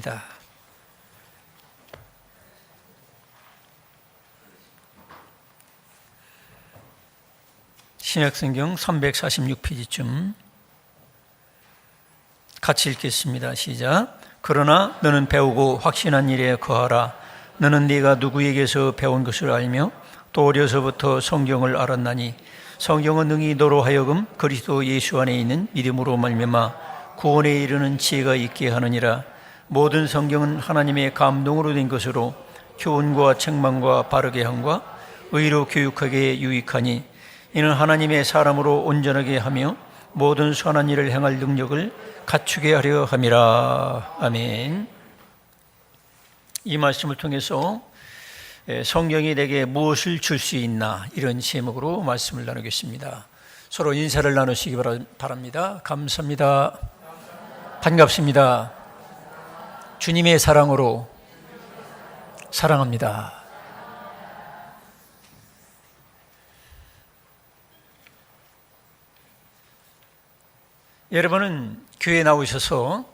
있습니다. 신약성경 346페이지쯤 같이 읽겠습니다. 시작. 그러나 너는 배우고 확신한 일에 거하라. 너는 네가 누구에게서 배운 것을 알며 또 어려서부터 성경을 알았나니 성경은 능히 너로 하여금 그리스도 예수 안에 있는 믿음으로 말미암아 구원에 이르는 지혜가 있게 하느니라. 모든 성경은 하나님의 감동으로 된 것으로 교훈과 책망과 바르게 함과 의로 교육하기에 유익하니 이는 하나님의 사람으로 온전하게 하며 모든 선한 일을 행할 능력을 갖추게 하려 함이라. 아멘. 이 말씀을 통해서 성경이 내게 무엇을 줄 수 있나, 이런 제목으로 말씀을 나누겠습니다. 서로 인사를 나누시기 바랍니다. 감사합니다. 반갑습니다. 주님의 사랑으로 사랑합니다. 여러분은 교회에 나오셔서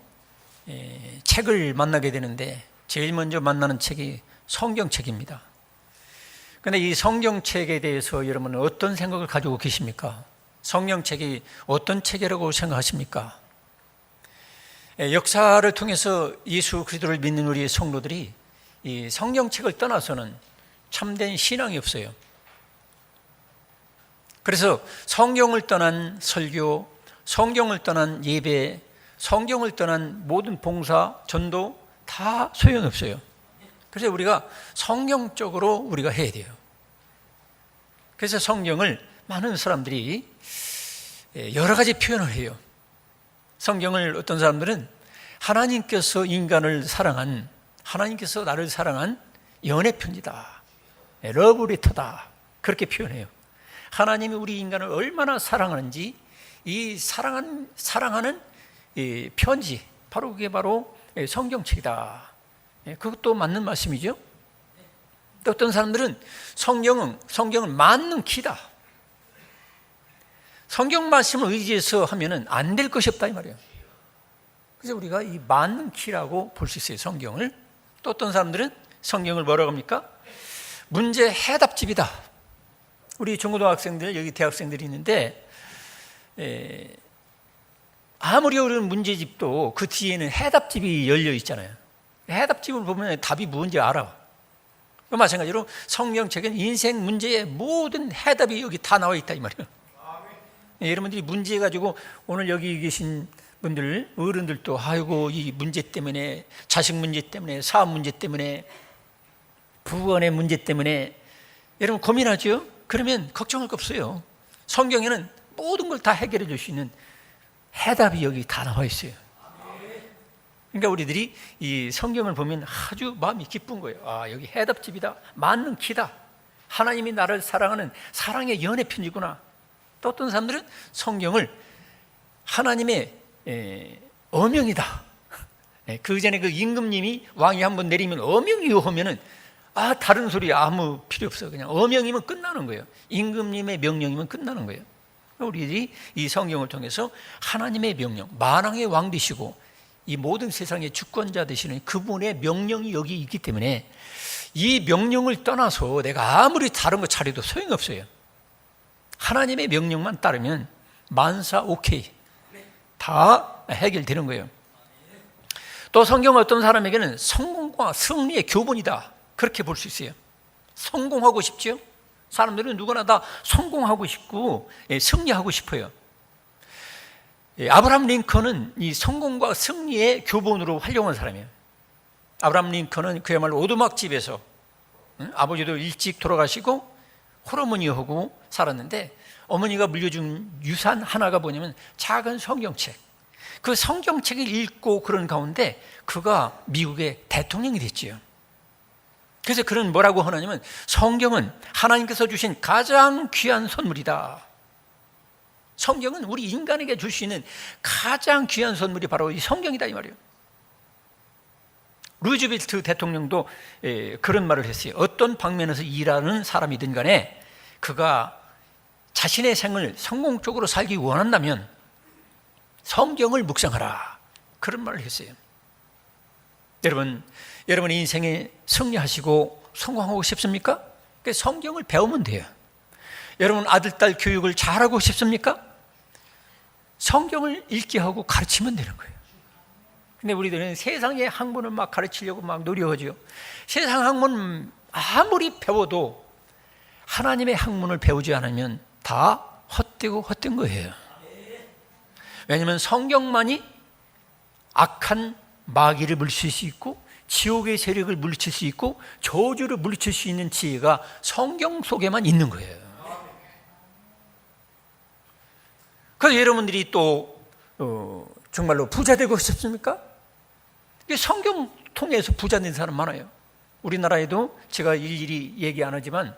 책을 만나게 되는데 제일 먼저 만나는 책이 성경책입니다. 그런데 이 성경책에 대해서 여러분은 어떤 생각을 가지고 계십니까? 성경책이 어떤 책이라고 생각하십니까? 역사를 통해서 예수 그리스도를 믿는 우리 성도들이 이 성경책을 떠나서는 참된 신앙이 없어요. 그래서 성경을 떠난 설교, 성경을 떠난 예배, 성경을 떠난 모든 봉사, 전도 다 소용없어요. 그래서 우리가 성경적으로 우리가 해야 돼요. 그래서 성경을 많은 사람들이 여러 가지 표현을 해요. 성경을 어떤 사람들은 하나님께서 인간을 사랑한, 하나님께서 나를 사랑한 연애편지다, 러브레터다, 그렇게 표현해요. 하나님이 우리 인간을 얼마나 사랑하는지 이 사랑하는 이 편지, 바로 그게 바로 성경책이다. 그것도 맞는 말씀이죠. 또 어떤 사람들은 성경은 맞는 키다. 성경 말씀을 의지해서 하면은 안 될 것이 없다 이 말이에요. 그래서 우리가 이 맞는 키라고 볼 수 있어요, 성경을. 또 어떤 사람들은 성경을 뭐라고 합니까? 문제 해답집이다. 우리 중고등학생들, 여기 대학생들이 있는데 아무리 어려운 문제집도 그 뒤에는 해답집이 열려 있잖아요. 해답집을 보면 답이 뭔지 알아. 마찬가지로 성경책엔 인생 문제의 모든 해답이 여기 다 나와 있다 이 말이에요. 여러분들이 문제 가지고 오늘 여기 계신 분들, 어른들도 아이고 이 문제 때문에, 자식 문제 때문에, 사업 문제 때문에, 부부간의 문제 때문에 여러분 고민하죠? 그러면 걱정할 거 없어요. 성경에는 모든 걸 다 해결해 줄 수 있는 해답이 여기 다 나와 있어요. 그러니까 우리들이 이 성경을 보면 아주 마음이 기쁜 거예요. 아, 여기 해답집이다, 맞는 키다, 하나님이 나를 사랑하는 사랑의 연애 편지구나. 또 어떤 사람들은 성경을 하나님의 어명이다. 그 전에 그 임금님이 왕이 한번 내리면 어명이요 하면은 다른 소리 아무 필요 없어요. 그냥 어명이면 끝나는 거예요. 임금님의 명령이면 끝나는 거예요. 우리들이 이 성경을 통해서 하나님의 명령, 만왕의 왕 되시고 이 모든 세상의 주권자 되시는 그분의 명령이 여기 있기 때문에 이 명령을 떠나서 내가 아무리 다른 거 차려도 소용없어요. 하나님의 명령만 따르면 만사 오케이, 다 해결되는 거예요. 또 성경은 어떤 사람에게는 성공과 승리의 교본이다, 그렇게 볼 수 있어요. 성공하고 싶죠? 사람들은 누구나 다 성공하고 싶고 승리하고 싶어요. 아브라함 링컨은 이 성공과 승리의 교본으로 활용한 사람이에요. 아브라함 링컨은 그야말로 오두막집에서 아버지도 일찍 돌아가시고 홀어머니하고 살았는데 어머니가 물려준 유산 하나가 뭐냐면 작은 성경책. 그 성경책을 읽고 그런 가운데 그가 미국의 대통령이 됐지요. 그래서 그는 뭐라고 하냐면 성경은 하나님께서 주신 가장 귀한 선물이다. 성경은 우리 인간에게 줄 수 있는 가장 귀한 선물이 바로 이 성경이다 이 말이에요. 루즈벨트 대통령도 그런 말을 했어요. 어떤 방면에서 일하는 사람이든 간에 그가 자신의 생을 성공적으로 살기 원한다면 성경을 묵상하라, 그런 말을 했어요. 여러분 인생에 승리하시고 성공하고 싶습니까? 성경을 배우면 돼요. 여러분 아들, 딸 교육을 잘하고 싶습니까? 성경을 읽게 하고 가르치면 되는 거예요. 근데 우리들은 세상의 학문을 막 가르치려고 막 노력하죠. 세상 학문 아무리 배워도 하나님의 학문을 배우지 않으면 다 헛되고 헛된 거예요. 왜냐하면 성경만이 악한 마귀를 물리칠 수 있고 지옥의 세력을 물리칠 수 있고 저주를 물리칠 수 있는 지혜가 성경 속에만 있는 거예요. 그래서 여러분들이 또 정말로 부자 되고 싶습니까? 성경 통해서 부자 된 사람 많아요. 우리나라에도 제가 일일이 얘기 안 하지만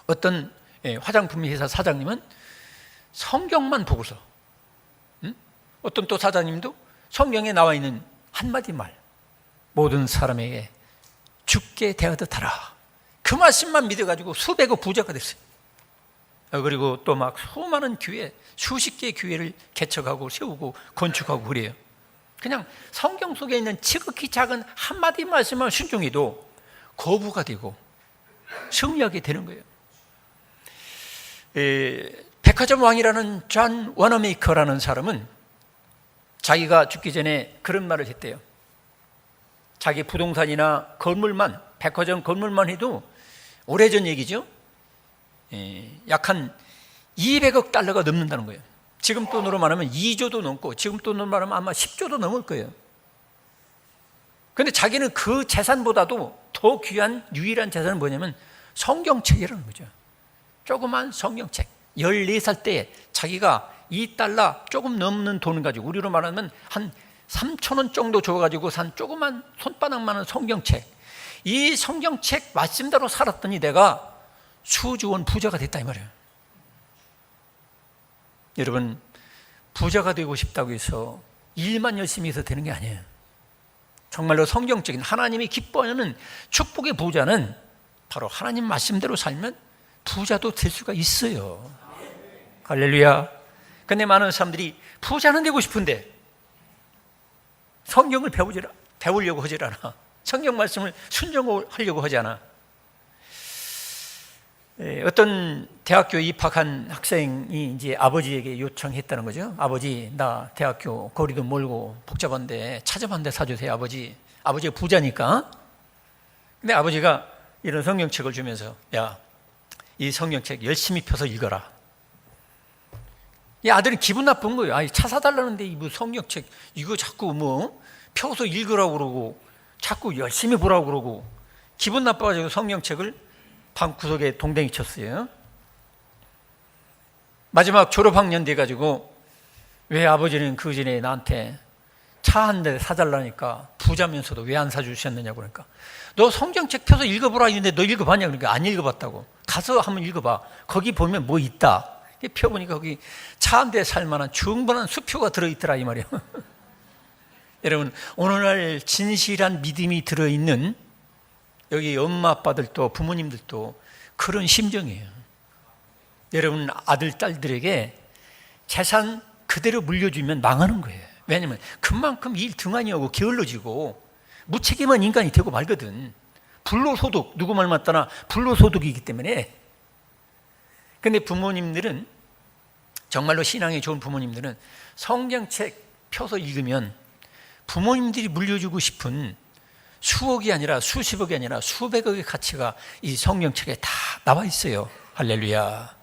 어떤 화장품 회사 사장님은 성경만 보고서, 어떤 또 사장님도 성경에 나와 있는 한마디 말, 모든 사람에게 죽게 대하듯 하라, 그 말씀만 믿어가지고 수백억 부자가 됐어요. 그리고 또 막 수많은 교회, 수십 개의 교회를 개척하고 세우고 건축하고 그래요. 그냥 성경 속에 있는 지극히 작은 한마디 말씀만 순종해도 거부가 되고 승리하게 되는 거예요. 백화점 왕이라는 존 워너메이커라는 사람은 자기가 죽기 전에 그런 말을 했대요. 자기 부동산이나 건물만, 백화점 건물만 해도 오래전 얘기죠. 약 한 200억 달러가 넘는다는 거예요. 지금 돈으로 말하면 2조도 넘고 지금 돈으로 말하면 아마 10조도 넘을 거예요. 그런데 자기는 그 재산보다도 더 귀한 유일한 재산은 뭐냐면 성경책이라는 거죠. 조그만 성경책. 14살 때 자기가 2달러 조금 넘는 돈을 가지고, 우리로 말하면 한 3,000원 정도 줘가지고 산 조그만 손바닥만한 성경책. 이 성경책 말씀대로 살았더니 내가 수조원 부자가 됐다 이 말이에요. 여러분, 부자가 되고 싶다고 해서 일만 열심히 해서 되는 게 아니에요. 정말로 성경적인 하나님이 기뻐하는 축복의 부자는 바로 하나님 말씀대로 살면 부자도 될 수가 있어요. 할렐루야. 근데 많은 사람들이 부자는 되고 싶은데 성경을 배우려고 하질 않아. 성경 말씀을 순종하려고 하지 않아. 어떤 대학교에 입학한 학생이 이제 아버지에게 요청했다는 거죠. 아버지, 나 대학교 거리도 멀고 복잡한데 차 좀 한 대 사주세요, 아버지. 아버지가 부자니까. 근데 아버지가 이런 성경책을 주면서, 야, 이 성경책 열심히 펴서 읽어라. 이 아들은 기분 나쁜 거예요. 아니, 차 사달라는데 이 성경책 이거 자꾸 펴서 읽으라고 그러고 자꾸 열심히 보라고 그러고, 기분 나빠가지고 성경책을 방구석에 동댕이 쳤어요. 마지막 졸업학년 돼가지고, 왜 아버지는 그 전에 나한테 차 한 대 사달라니까 부자면서도 왜 안 사주셨느냐고. 그러니까 너 성경책 펴서 읽어보라 했는데 너 읽어봤냐? 그러니까 안 읽어봤다고. 가서 한번 읽어봐. 거기 보면 뭐 있다. 펴보니까 거기 차 한 대 살만한 충분한 수표가 들어있더라 이 말이에요. 여러분, 오늘날 진실한 믿음이 들어있는 여기 엄마 아빠들도 부모님들도 그런 심정이에요. 여러분 아들 딸들에게 재산 그대로 물려주면 망하는 거예요. 왜냐하면 그만큼 일 등한히 하고 게을러지고 무책임한 인간이 되고 말거든. 불로소득, 누구 말 맞다나 불로소득이기 때문에. 근데 부모님들은, 정말로 신앙이 좋은 부모님들은 성경책 펴서 읽으면 부모님들이 물려주고 싶은 수억이 아니라 수십억이 아니라 수백억의 가치가 이 성경책에 다 나와 있어요. 할렐루야.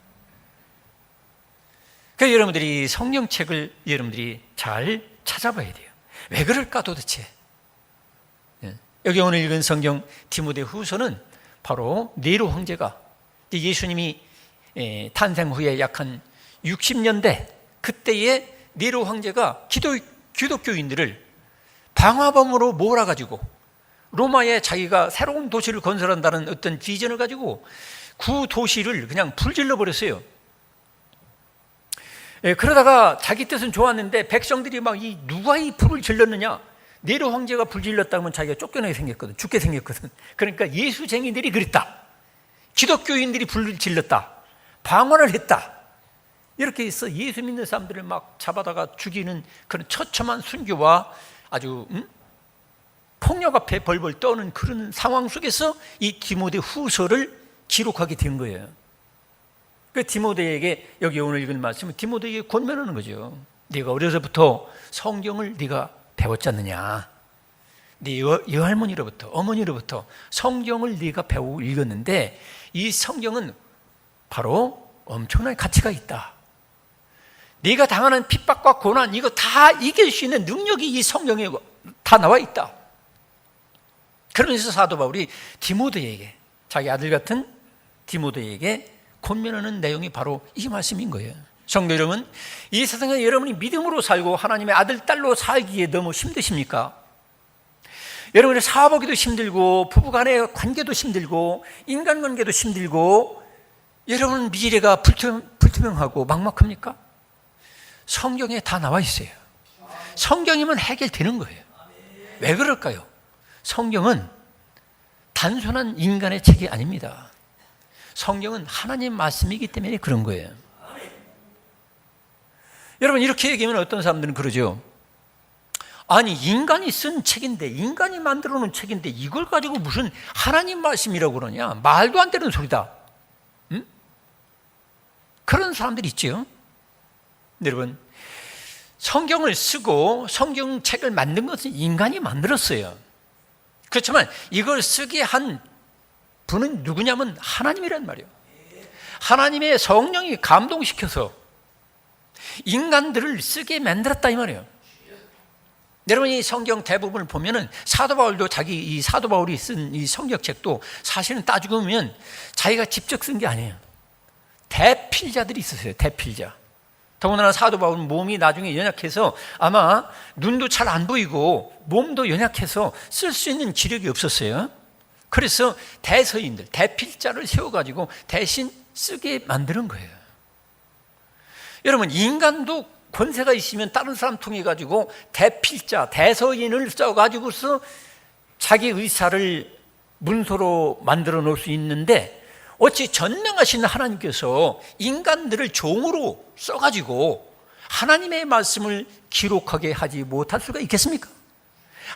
그래서 여러분들이 성경책을 여러분들이 잘 찾아봐야 돼요. 왜 그럴까 도대체. 여기 오늘 읽은 성경 디모데후서는 바로 네로 황제가, 예수님이 탄생 후에 약 한 60년대 그때의 네로 황제가 기독교인들을 방화범으로 몰아가지고 로마에 자기가 새로운 도시를 건설한다는 어떤 비전을 가지고 그 도시를 그냥 불질러 버렸어요. 그러다가 자기 뜻은 좋았는데 백성들이 막 누가 이 불을 질렀느냐, 네로 황제가 불질렀다 하면 자기가 쫓겨나게 생겼거든, 죽게 생겼거든. 그러니까 예수쟁이들이 그랬다, 기독교인들이 불을 질렀다, 방언을 했다, 이렇게 해서 예수 믿는 사람들을 막 잡아다가 죽이는 그런 처참한 순교와 아주 폭력 앞에 벌벌 떠는 그런 상황 속에서 이 디모데 후서를 기록하게 된 거예요. 그 디모데에게, 여기 오늘 읽은 말씀은 디모데에게 권면하는 거죠. 네가 어려서부터 성경을 네가 배웠지 않느냐. 네 여할머니로부터, 어머니로부터 성경을 네가 배우고 읽었는데 이 성경은 바로 엄청난 가치가 있다. 네가 당하는 핍박과 고난, 이거 다 이길 수 있는 능력이 이 성경에 다 나와 있다. 그러면서 사도 바울이 디모데에게, 자기 아들 같은 디모데에게 권면하는 내용이 바로 이 말씀인 거예요. 성도 여러분, 이 세상에 여러분이 믿음으로 살고 하나님의 아들, 딸로 살기에 너무 힘드십니까? 여러분의 사업하기도 힘들고 부부간의 관계도 힘들고 인간관계도 힘들고 여러분 미래가 불투명하고 막막합니까? 성경에 다 나와 있어요. 성경이면 해결되는 거예요. 왜 그럴까요? 성경은 단순한 인간의 책이 아닙니다. 성경은 하나님 말씀이기 때문에 그런 거예요. 여러분, 이렇게 얘기하면 어떤 사람들은 그러죠. 아니, 인간이 쓴 책인데, 인간이 만들어 놓은 책인데 이걸 가지고 무슨 하나님 말씀이라고 그러냐? 말도 안 되는 소리다. 응? 그런 사람들이 있죠. 여러분, 성경을 쓰고 성경책을 만든 것은 인간이 만들었어요. 그렇지만 이걸 쓰게 한 분은 누구냐면 하나님이란 말이에요. 하나님의 성령이 감동시켜서 인간들을 쓰게 만들었다 이 말이에요. 여러분이 성경 대부분을 보면은 사도 바울도 이 사도 바울이 쓴 이 성경책도 사실은 따지고 보면 자기가 직접 쓴 게 아니에요. 대필자들이 있었어요. 대필자. 더군다나 사도 바울은 몸이 나중에 연약해서 아마 눈도 잘 안 보이고 몸도 연약해서 쓸 수 있는 기력이 없었어요. 그래서 대서인들, 대필자를 세워가지고 대신 쓰게 만드는 거예요. 여러분, 인간도 권세가 있으면 다른 사람 통해 가지고 대필자, 대서인을 써가지고서 자기 의사를 문서로 만들어 놓을 수 있는데 어찌 전능하신 하나님께서 인간들을 종으로 써가지고 하나님의 말씀을 기록하게 하지 못할 수가 있겠습니까?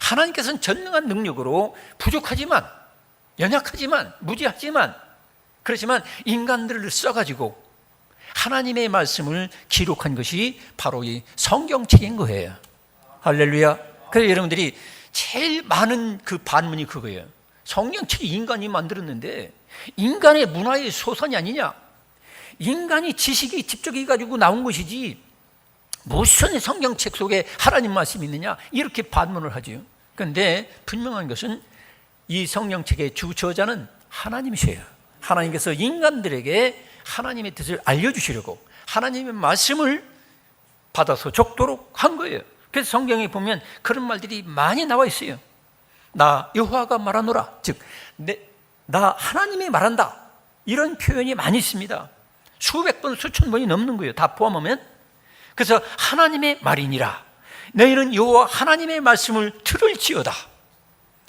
하나님께서는 전능한 능력으로 부족하지만, 연약하지만, 무지하지만, 그렇지만 인간들을 써가지고 하나님의 말씀을 기록한 것이 바로 이 성경책인 거예요. 할렐루야. 그래서 여러분들이 제일 많은 그 반문이 그거예요. 성경책이 인간이 만들었는데 인간의 문화의 소산이 아니냐? 인간이 지식이 집적해 가지고 나온 것이지 무슨 성경책 속에 하나님 말씀이 있느냐? 이렇게 반문을 하죠. 그런데 분명한 것은 이 성경책의 주저자는 하나님이세요. 하나님께서 인간들에게 하나님의 뜻을 알려주시려고 하나님의 말씀을 받아서 적도록 한 거예요. 그래서 성경에 보면 그런 말들이 많이 나와 있어요. 나 여호와가 말하노라, 즉 나 하나님이 말한다, 이런 표현이 많이 있습니다. 수백 번, 수천 번이 넘는 거예요. 다 포함하면. 그래서 하나님의 말이니라, 너희는 여호와 하나님의 말씀을 들을지어다,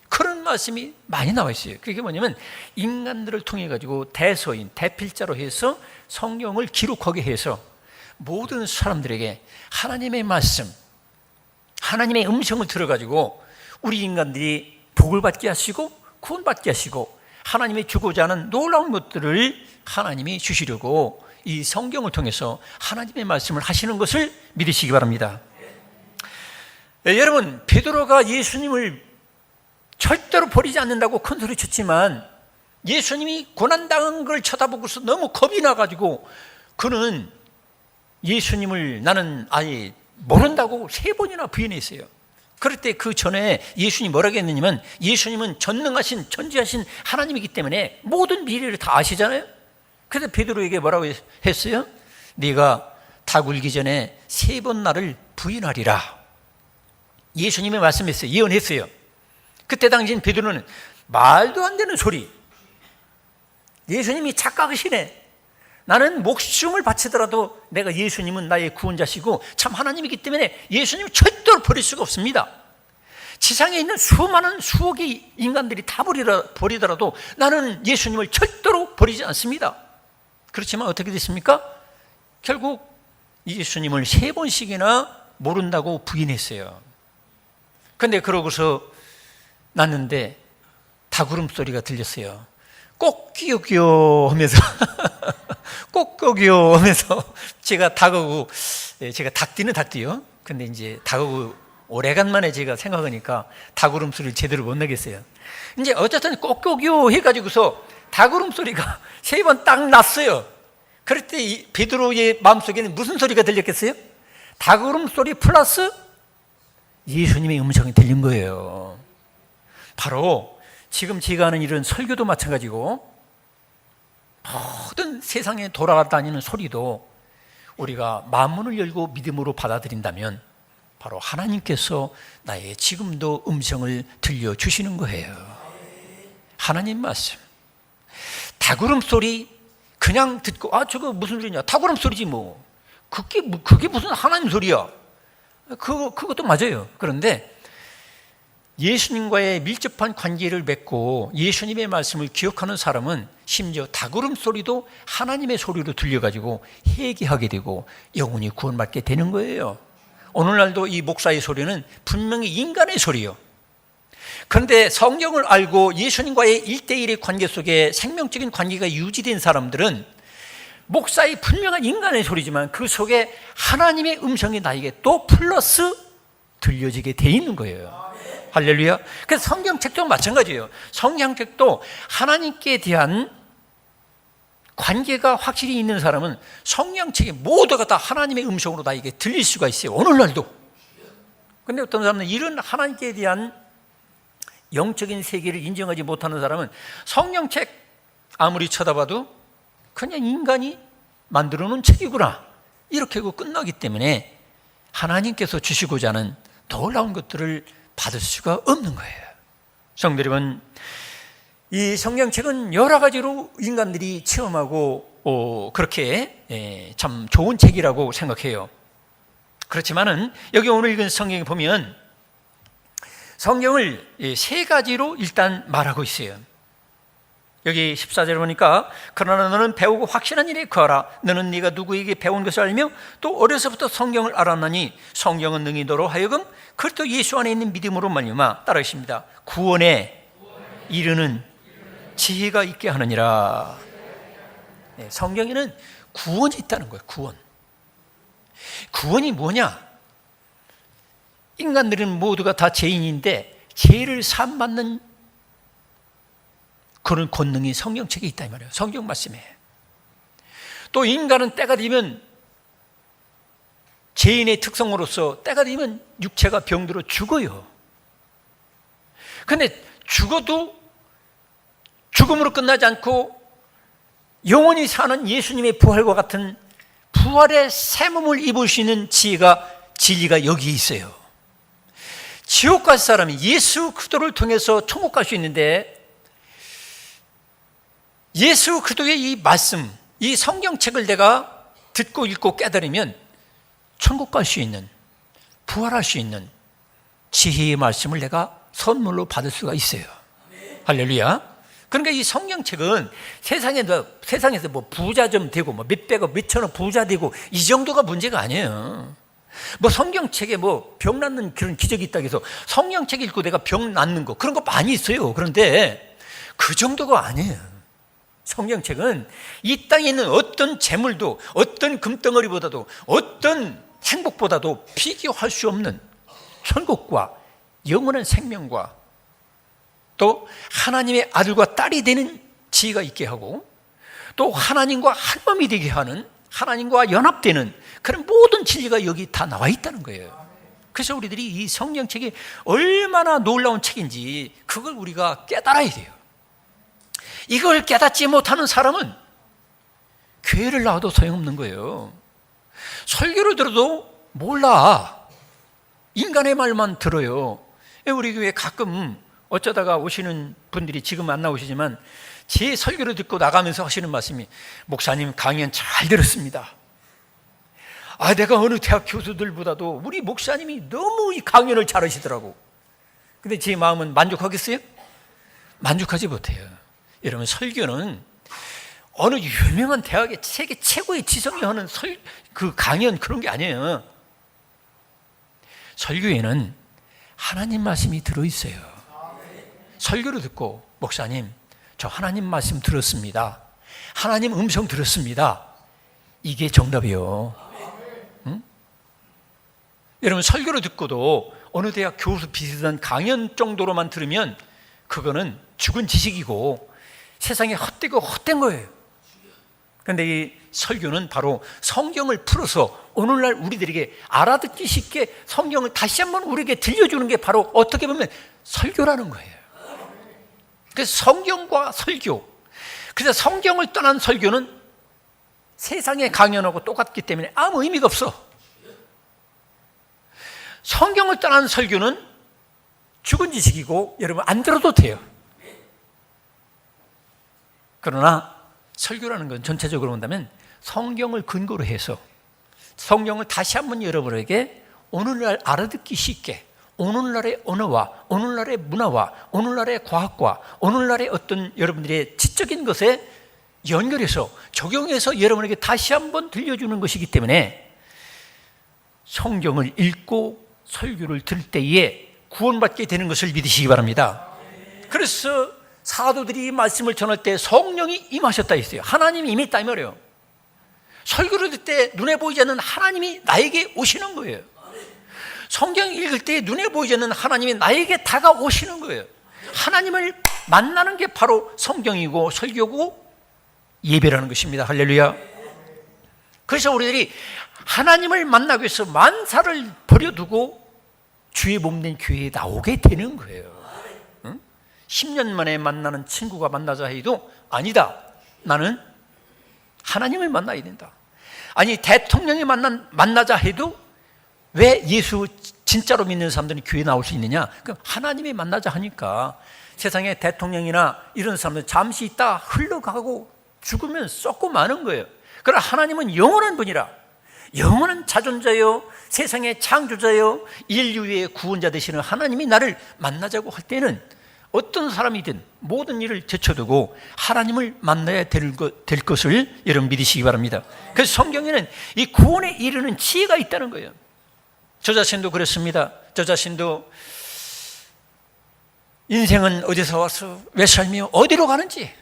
그런 말씀이 많이 나와 있어요. 그게 뭐냐면 인간들을 통해 가지고 대서인, 대필자로 해서 성경을 기록하게 해서 모든 사람들에게 하나님의 말씀, 하나님의 음성을 들어가지고 우리 인간들이 복을 받게 하시고 구원받게 하시고 하나님이 주고자 하는 놀라운 것들을 하나님이 주시려고 이 성경을 통해서 하나님의 말씀을 하시는 것을 믿으시기 바랍니다. 여러분, 베드로가 예수님을 절대로 버리지 않는다고 큰 소리 쳤지만 예수님이 고난당한 걸 쳐다보고서 너무 겁이 나가지고 그는 예수님을 나는 아예 모른다고 3번이나 부인했어요. 그럴 때 그 전에 예수님이 뭐라고 했느냐면 예수님은 전능하신 전지하신 하나님이기 때문에 모든 미래를 다 아시잖아요. 그래서 베드로에게 뭐라고 했어요? 네가 닭 울기 전에 3번 나를 부인하리라. 예수님이 말씀했어요. 예언했어요. 그때 당시엔 베드로는 말도 안 되는 소리, 예수님이 착각이시네, 나는 목숨을 바치더라도 내가 예수님은 나의 구원자시고 참 하나님이기 때문에 예수님을 절대로 버릴 수가 없습니다. 지상에 있는 수많은 수억의 인간들이 다 버리더라도 나는 예수님을 절대로 버리지 않습니다. 그렇지만 어떻게 됐습니까? 결국 예수님을 3번씩이나 모른다고 부인했어요. 그런데 그러고서 났는데 닭울음 소리가 들렸어요. 꼭끼요끼요 하면서 꼭끼요 하면서 제가 닭하고, 제가 닭띠는 닭띠요. 근데 이제 닭하고 오래간만에 제가 생각하니까 닭울음 소리를 제대로 못 내겠어요. 이제 어쨌든 꼭끼요 해가지고서 닭울음 소리가 3번 딱 났어요. 그럴 때 베드로의 마음속에는 무슨 소리가 들렸겠어요? 닭울음 소리 플러스 예수님의 음성이 들린 거예요. 바로 지금 제가 하는 이런 설교도 마찬가지고 모든 세상에 돌아다니는 소리도 우리가 마음문을 열고 믿음으로 받아들인다면 바로 하나님께서 나에게 지금도 음성을 들려주시는 거예요. 하나님 말씀. 닭울음 소리 그냥 듣고 저거 무슨 소리냐, 닭울음 소리지 뭐. 그게 무슨 하나님 소리야. 그것도 맞아요. 그런데 예수님과의 밀접한 관계를 맺고 예수님의 말씀을 기억하는 사람은 심지어 닭울음 소리도 하나님의 소리로 들려가지고 회개하게 되고 영혼이 구원받게 되는 거예요. 오늘날도 이 목사의 소리는 분명히 인간의 소리예요. 그런데 성경을 알고 예수님과의 1대1의 관계 속에 생명적인 관계가 유지된 사람들은 목사의 분명한 인간의 소리지만 그 속에 하나님의 음성이 나에게 또 플러스 들려지게 돼 있는 거예요. 할렐루야. 그래서 성경책도 마찬가지예요. 성경책도 하나님께 대한 관계가 확실히 있는 사람은 성경책이 모두가 다 하나님의 음성으로 나에게 들릴 수가 있어요. 오늘날도. 그런데 어떤 사람은 이런 하나님께 대한 영적인 세계를 인정하지 못하는 사람은 성경책 아무리 쳐다봐도 그냥 인간이 만들어 놓은 책이구나 이렇게 하고 끝나기 때문에 하나님께서 주시고자 하는 놀라운 것들을 받을 수가 없는 거예요. 성도 여러분, 이 성경책은 여러 가지로 인간들이 체험하고 그렇게 참 좋은 책이라고 생각해요. 그렇지만은 여기 오늘 읽은 성경에 보면 성경을 3가지로 일단 말하고 있어요. 여기 14절에 보니까 그러나 너는 배우고 확신한 일에 거하라. 너는 네가 누구에게 배운 것을 알며 또 어려서부터 성경을 알았나니 성경은 능히 너로 하여금 그리스도 예수 안에 있는 믿음으로 말미암아 따르십니다. 구원에 이르는 지혜가 있게 하느니라. 성경에는 구원이 있다는 거예요. 구원이 뭐냐? 인간들은 모두가 다 죄인인데 죄를 사함받는 그런 권능이 성경책에 있다 이 말이에요. 성경 말씀에. 또 인간은 때가 되면 죄인의 특성으로서 때가 되면 육체가 병들어 죽어요. 그런데 죽어도 죽음으로 끝나지 않고 영원히 사는 예수님의 부활과 같은 부활의 새 몸을 입을 수 있는 진리가 여기에 있어요. 지옥 갈 사람이 예수 그리스도를 통해서 천국 갈 수 있는데 예수 그리스도의 이 말씀, 이 성경책을 내가 듣고 읽고 깨달으면 천국 갈 수 있는, 부활할 수 있는 지혜의 말씀을 내가 선물로 받을 수가 있어요. 할렐루야. 그러니까 이 성경책은 세상에서 뭐 부자 좀 되고 뭐 몇백억 몇천억 부자 되고 이 정도가 문제가 아니에요. 뭐 성경책에 뭐 병 낫는 그런 기적이 있다고 해서 성경책 읽고 내가 병 낫는 거 그런 거 많이 있어요. 그런데 그 정도가 아니에요. 성경책은 이 땅에 있는 어떤 재물도 어떤 금덩어리보다도 어떤 행복보다도 비교할 수 없는 천국과 영원한 생명과 또 하나님의 아들과 딸이 되는 지혜가 있게 하고 또 하나님과 한 몸이 되게 하는 하나님과 연합되는 그런 모든 진리가 여기 다 나와 있다는 거예요. 그래서 우리들이 이 성경책이 얼마나 놀라운 책인지 그걸 우리가 깨달아야 돼요. 이걸 깨닫지 못하는 사람은 교회를 나와도 소용없는 거예요. 설교를 들어도 몰라. 인간의 말만 들어요. 우리 교회 가끔 어쩌다가 오시는 분들이 지금 안 나오시지만 제 설교를 듣고 나가면서 하시는 말씀이 목사님 강연 잘 들었습니다. 내가 어느 대학 교수들보다도 우리 목사님이 너무 이 강연을 잘하시더라고. 근데 제 마음은 만족하겠어요? 만족하지 못해요. 여러분, 설교는 어느 유명한 대학의 세계 최고의 지성이 하는 그 강연 그런 게 아니에요. 설교에는 하나님 말씀이 들어있어요. 설교를 듣고 목사님, 저 하나님 말씀 들었습니다. 하나님 음성 들었습니다. 이게 정답이요. 응? 여러분, 설교를 듣고도 어느 대학 교수 비슷한 강연 정도로만 들으면 그거는 죽은 지식이고 세상에 헛되고 헛된 거예요. 그런데 이 설교는 바로 성경을 풀어서 오늘날 우리들에게 알아듣기 쉽게 성경을 다시 한번 우리에게 들려주는 게 바로 어떻게 보면 설교라는 거예요. 그래서 성경과 설교, 그래서 성경을 떠난 설교는 세상의 강연하고 똑같기 때문에 아무 의미가 없어. 성경을 떠난 설교는 죽은 지식이고 여러분 안 들어도 돼요. 그러나 설교라는 건 전체적으로 본다면 성경을 근거로 해서 성경을 다시 한번 여러분에게 오늘날 알아듣기 쉽게 오늘날의 언어와 오늘날의 문화와 오늘날의 과학과 오늘날의 어떤 여러분들의 지적인 것에 연결해서 적용해서 여러분에게 다시 한번 들려주는 것이기 때문에 성경을 읽고 설교를 들을 때에 구원받게 되는 것을 믿으시기 바랍니다. 그래서 사도들이 이 말씀을 전할 때 성령이 임하셨다 했어요. 하나님이 임했다 이 말이에요. 설교를 듣을 때 눈에 보이지 않는 하나님이 나에게 오시는 거예요. 성경 읽을 때 눈에 보이지 않는 하나님이 나에게 다가오시는 거예요. 하나님을 만나는 게 바로 성경이고 설교고 예배라는 것입니다. 할렐루야. 그래서 우리들이 하나님을 만나기 위해서 만사를 버려두고 주의 몸된 교회에 나오게 되는 거예요. 10년 만에 만나는 친구가 만나자 해도 아니다, 나는 하나님을 만나야 된다. 아니 대통령이 만나자 해도 왜 예수 진짜로 믿는 사람들이 교회에 나올 수 있느냐? 그럼 하나님이 만나자 하니까. 세상에 대통령이나 이런 사람들 잠시 있다 흘러가고 죽으면 썩고 마는 거예요. 그러나 하나님은 영원한 분이라, 영원한 자존자요, 세상의 창조자요, 인류의 구원자 되시는 하나님이 나를 만나자고 할 때는 어떤 사람이든 모든 일을 제쳐두고 하나님을 만나야 될 것을 여러분 믿으시기 바랍니다. 그래서 성경에는 이 구원에 이르는 지혜가 있다는 거예요. 저 자신도 그렇습니다. 저 자신도 인생은 어디서 와서 왜 살며 어디로 가는지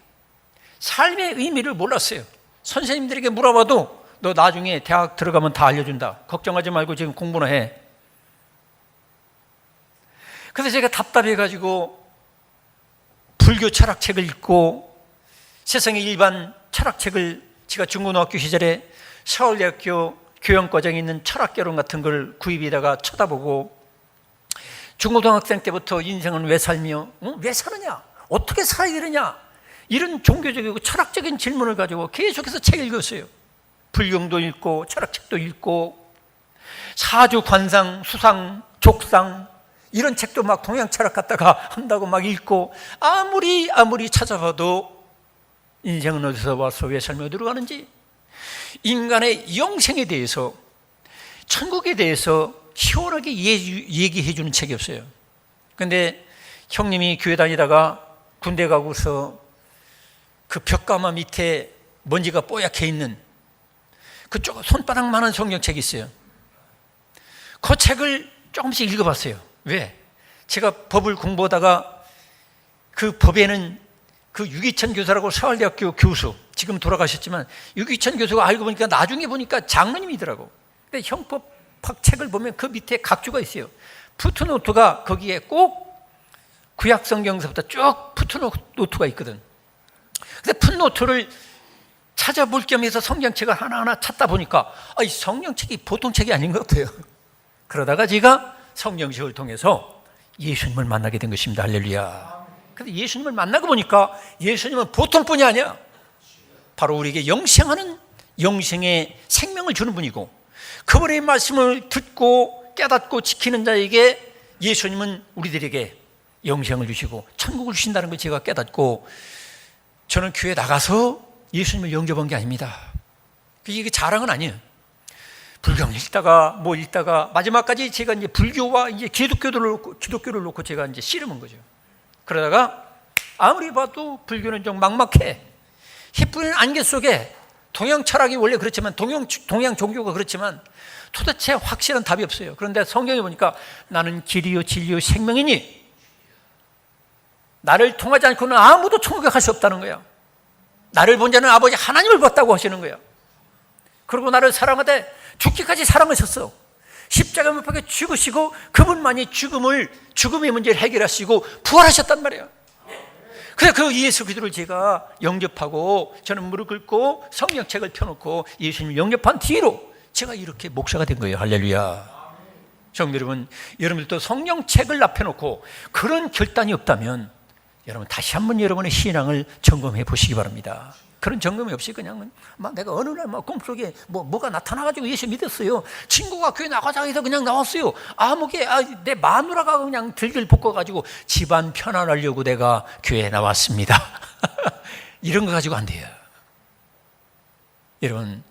삶의 의미를 몰랐어요. 선생님들에게 물어봐도 너 나중에 대학 들어가면 다 알려준다, 걱정하지 말고 지금 공부나 해. 그래서 제가 답답해가지고 불교 철학책을 읽고 세상의 일반 철학책을, 제가 중고등학교 시절에 서울대학교 교양과정에 있는 철학개론 같은 걸 구입에다가 쳐다보고, 중고등학생 때부터 인생은 왜 살며 왜 사느냐, 어떻게 살아야 되느냐, 이런 종교적이고 철학적인 질문을 가지고 계속해서 책을 읽었어요. 불경도 읽고 철학책도 읽고 사주, 관상, 수상, 족상 이런 책도 막 동양 철학 갖다가 한다고 막 읽고, 아무리 찾아봐도 인생은 어디서 와서 왜 살며 어디로 가는지, 인간의 영생에 대해서, 천국에 대해서 시원하게 얘기해 주는 책이 없어요. 그런데 형님이 교회 다니다가 군대 가고서 그 벽가마 밑에 먼지가 뽀얗게 있는 그쪽 손바닥만한 성경책이 있어요. 그 책을 조금씩 읽어봤어요. 왜? 제가 법을 공부하다가 그 법에는 그 유기천 교수라고 서울대학교 교수, 지금 돌아가셨지만 유기천 교수가 알고 보니까 나중에 보니까 장로님이더라고. 근데 형법학 책을 보면 그 밑에 각주가 있어요. 푸트노트가 거기에 꼭 구약 성경서부터 쭉 푸트노트가 있거든. 근데 풋노트를 찾아볼 겸해서 성경책을 하나하나 찾다 보니까 이 성경책이 보통 책이 아닌 것 같아요. 그러다가 제가 성경책을 통해서 예수님을 만나게 된 것입니다. 할렐루야. 근데 예수님을 만나고 보니까 예수님은 보통 분이 아니야. 바로 우리에게 영생하는, 영생의 생명을 주는 분이고, 그분의 말씀을 듣고 깨닫고 지키는 자에게 예수님은 우리들에게 영생을 주시고 천국을 주신다는 걸 제가 깨닫고, 저는 교회 나가서 예수님을 영접한 게 아닙니다. 이게 자랑은 아니에요. 불경 읽다가 뭐 읽다가 마지막까지 제가 이제 불교와 이제 기독교를 놓고 제가 이제 씨름한 거죠. 그러다가 아무리 봐도 불교는 좀 막막해. 햇불 안개 속에 동양 철학이 원래 그렇지만 동양 종교가 그렇지만 도대체 확실한 답이 없어요. 그런데 성경에 보니까 나는 길이요 진리요 생명이니 나를 통하지 않고는 아무도 천국에 갈 수 없다는 거야. 나를 본 자는 아버지 하나님을 봤다고 하시는 거야. 그리고 나를 사랑하되 죽기까지 사랑하셨어. 십자가 못 박혀 죽으시고 그분만이 죽음의 문제를 해결하시고 부활하셨단 말이야. 그래서 그 예수 그리스도를 제가 영접하고 저는 무릎 꿇고 성경책을 펴놓고 예수님을 영접한 뒤로 제가 이렇게 목사가 된 거예요. 할렐루야. 성도 여러분, 여러분들도 성경책을 앞에 놓고 그런 결단이 없다면 여러분 다시 한번 여러분의 신앙을 점검해 보시기 바랍니다. 그런 점검이 없이 그냥 막 내가 어느 날 막 꿈속에 뭐가 나타나가지고 예수 믿었어요. 친구가 교회 나가자 해서 그냥 나왔어요. 내 마누라가 그냥 들길 볶아가지고 집안 편안하려고 내가 교회에 나왔습니다. 이런 거 가지고 안 돼요. 여러분,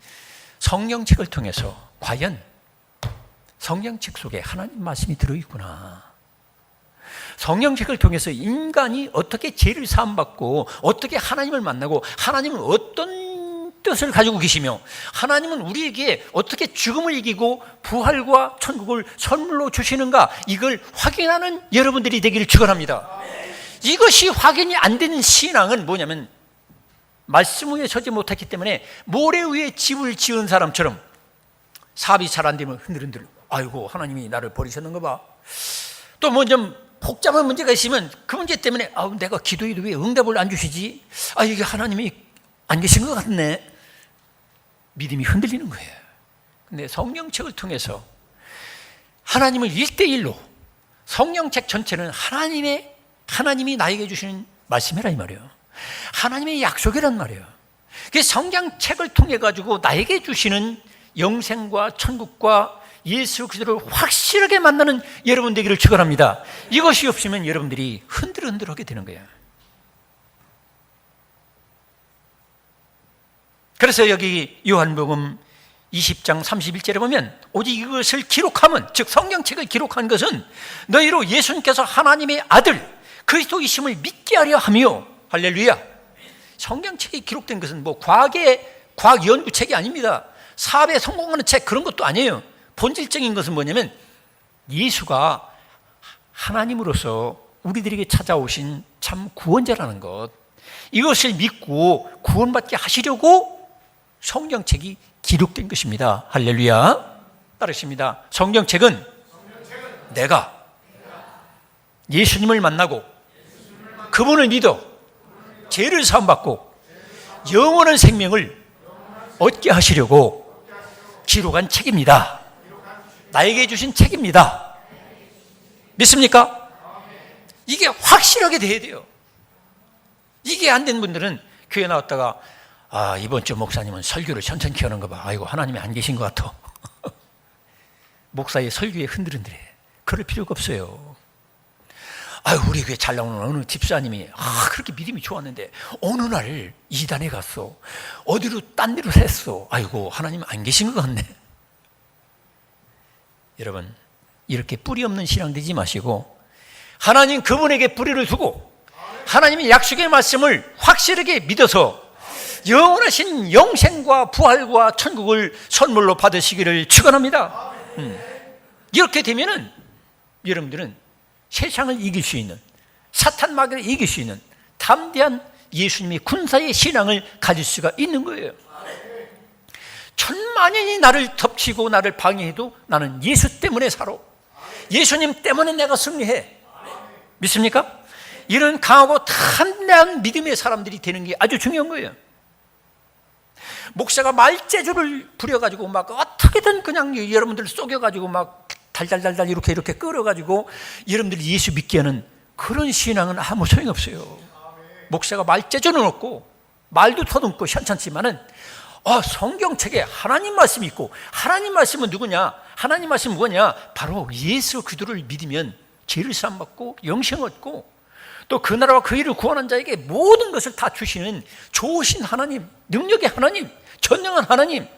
성경책을 통해서 과연 성경책 속에 하나님 말씀이 들어있구나. 성경책을 통해서 인간이 어떻게 죄를 사함받고 어떻게 하나님을 만나고 하나님은 어떤 뜻을 가지고 계시며 하나님은 우리에게 어떻게 죽음을 이기고 부활과 천국을 선물로 주시는가, 이걸 확인하는 여러분들이 되기를 축원합니다. 이것이 확인이 안 되는 신앙은 뭐냐면 말씀 위에 서지 못했기 때문에 모래 위에 집을 지은 사람처럼 사업이 잘 안 되면 흔들흔들, 아이고 하나님이 나를 버리셨는가 봐. 또 뭐 좀 복잡한 문제가 있으면 그 문제 때문에 내가 기도해도 왜 응답을 안 주시지? 이게 하나님이 안 계신 것 같네. 믿음이 흔들리는 거예요. 근데 성경책을 통해서 하나님을 1대1로, 성경책 전체는 하나님이 나에게 주시는 말씀이라 이 말이에요. 하나님의 약속이란 말이에요. 그 성경책을 통해 가지고 나에게 주시는 영생과 천국과 예수 그리스도를 확실하게 만나는 여러분 되기를 축원합니다. 이것이 없으면 여러분들이 흔들흔들하게 되는 거예요. 그래서 여기 요한복음 20장 31절에 보면 오직 이것을 기록함은, 즉 성경책을 기록한 것은 너희로 예수님께서 하나님의 아들 그리스도이심을 믿게 하려 하며, 할렐루야. 성경책이 기록된 것은 과학 연구책이 아닙니다. 사업에 성공하는 책, 그런 것도 아니에요. 본질적인 것은 뭐냐면 예수가 하나님으로서 우리들에게 찾아오신 참 구원자라는 것, 이것을 믿고 구원받게 하시려고 성경책이 기록된 것입니다. 할렐루야. 따르십니다. 성경책은 내가 예수님을 만나고 그분을 믿어 죄를 사함받고 영원한 생명을 얻게 하시려고 기록한 책입니다. 나에게 주신 책입니다. 믿습니까? 이게 확실하게 돼야 돼요. 이게 안 된 분들은 교회 나왔다가 이번 주 목사님은 설교를 천천히 하는 거 봐. 아이고 하나님이 안 계신 것 같아. 목사의 설교에 흔들흔들해. 그럴 필요가 없어요. 우리 교회 잘 나오는 어느 집사님이 그렇게 믿음이 좋았는데 어느 날 이단에 갔어. 어디로 딴 데로 샜어. 아이고 하나님 안 계신 것 같네. 여러분, 이렇게 뿌리 없는 신앙 되지 마시고 하나님 그분에게 뿌리를 두고 하나님의 약속의 말씀을 확실하게 믿어서 영원하신 영생과 부활과 천국을 선물로 받으시기를 축원합니다. 이렇게 되면은 여러분들은 세상을 이길 수 있는, 사탄 마귀를 이길 수 있는 담대한 예수님의 군사의 신앙을 가질 수가 있는 거예요. 천만인이 나를 덮치고 나를 방해해도 나는 예수 때문에 살아. 예수님 때문에 내가 승리해. 믿습니까? 이런 강하고 담대한 믿음의 사람들이 되는 게 아주 중요한 거예요. 목사가 말재주를 부려가지고 막 어떻게든 그냥 여러분들 속여가지고 막 달달달달 이렇게 끌어가지고 여러분들이 예수 믿게 하는 그런 신앙은 아무 소용없어요. 목사가 말재주는 없고 말도 더듬고 현찮지만은 성경책에 하나님 말씀이 있고, 하나님 말씀은 누구냐? 하나님 말씀은 뭐냐? 바로 예수 그리스도를 믿으면 죄를 사함받고 영생 얻고 또 그 나라와 그 일을 구원한 자에게 모든 것을 다 주시는 좋으신 하나님, 능력의 하나님, 전능한 하나님,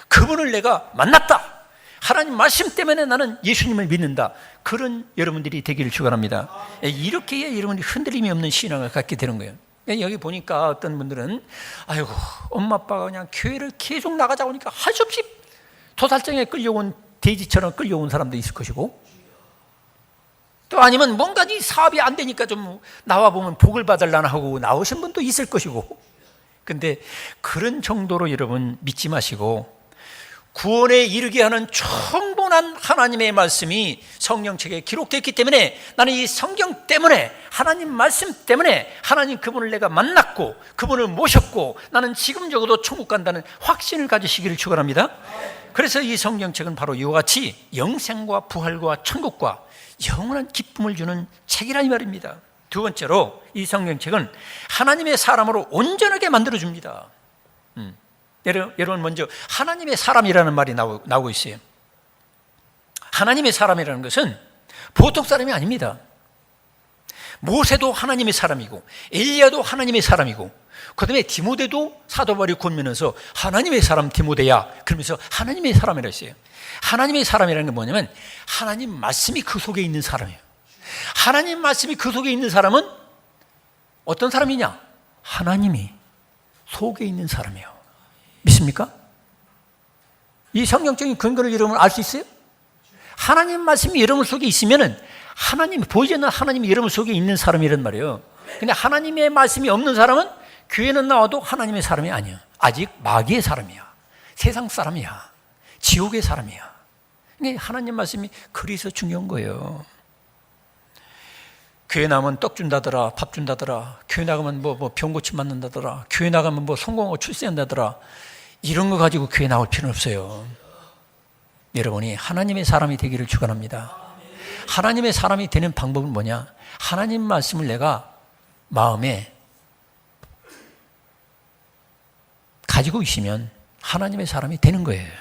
그분을 내가 만났다. 하나님 말씀 때문에 나는 예수님을 믿는다. 그런 여러분들이 되기를 축원합니다. 이렇게 해야 여러분이 흔들림이 없는 신앙을 갖게 되는 거예요. 여기 보니까 어떤 분들은 아이고 엄마 아빠가 그냥 교회를 계속 나가자고 하니까 할 수 없이 도살장에 끌려온 돼지처럼 끌려온 사람도 있을 것이고, 또 아니면 뭔가 이 사업이 안 되니까 좀 나와보면 복을 받으려나 하고 나오신 분도 있을 것이고, 근데 그런 정도로 여러분 믿지 마시고 구원에 이르게 하는 충분한 하나님의 말씀이 성경책에 기록되어 있기 때문에 나는 이 성경 때문에, 하나님 말씀 때문에 하나님 그분을 내가 만났고 그분을 모셨고 나는 지금 적어도 천국 간다는 확신을 가지시기를 축원합니다. 그래서 이 성경책은 바로 이와 같이 영생과 부활과 천국과 영원한 기쁨을 주는 책이라 이 말입니다. 두 번째로 이 성경책은 하나님의 사람으로 온전하게 만들어줍니다. 여러분 먼저 하나님의 사람이라는 말이 나오고 있어요. 하나님의 사람이라는 것은 보통 사람이 아닙니다. 모세도 하나님의 사람이고 엘리야도 하나님의 사람이고 그 다음에 디모데도 사도 바울이 권면해서 하나님의 사람 디모데야 그러면서 하나님의 사람이라 했어요. 하나님의 사람이라는 게 뭐냐면 하나님 말씀이 그 속에 있는 사람이에요. 하나님 말씀이 그 속에 있는 사람은 어떤 사람이냐? 하나님이 속에 있는 사람이에요. 믿습니까? 이 성경적인 근거를 여러분 알 수 있어요? 하나님 말씀이 여러분 속에 있으면은 하나님, 보이지 않는 하나님이 여러분 속에 있는 사람이란 말이에요. 근데 하나님의 말씀이 없는 사람은 교회는 나와도 하나님의 사람이 아니야. 아직 마귀의 사람이야. 세상 사람이야. 지옥의 사람이야. 근데 하나님 말씀이 그래서 중요한 거예요. 교회 나가면 떡 준다더라, 밥 준다더라, 교회 나가면 뭐 병고침 맞는다더라, 교회 나가면 뭐 성공하고 출세한다더라, 이런 거 가지고 교회 나올 필요는 없어요. 여러분이 하나님의 사람이 되기를 축원합니다. 하나님의 사람이 되는 방법은 뭐냐? 하나님 말씀을 내가 마음에 가지고 있으면 하나님의 사람이 되는 거예요.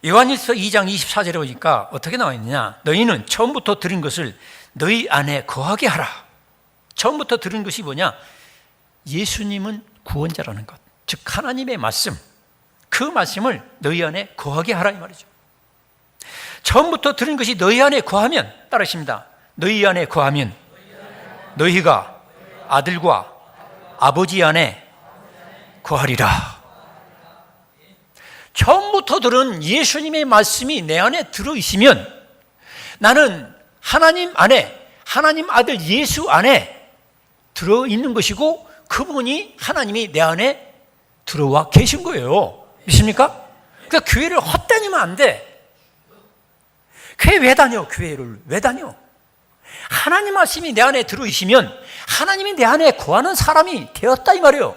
요한일서 2장 24절에 보니까 어떻게 나와 있느냐? 너희는 처음부터 들은 것을 너희 안에 거하게 하라. 처음부터 들은 것이 뭐냐? 예수님은 구원자라는 것, 즉 하나님의 말씀, 그 말씀을 너희 안에 거하게 하라 이 말이죠. 처음부터 들은 것이 너희 안에 거하면, 따르십니다. 너희 안에 거하면 너희가 아들과 아버지 안에 거하리라. 처음부터 들은 예수님의 말씀이 내 안에 들어있으면 나는 하나님 안에, 하나님 아들 예수 안에 들어있는 것이고 그분이, 하나님이 내 안에 들어와 계신 거예요. 믿습니까? 그러니까 교회를 헛다니면 안 돼. 교회 왜 다녀? 교회를 왜 다녀? 하나님 말씀이 내 안에 들어있으면 하나님이 내 안에 거하는 사람이 되었다 이 말이에요.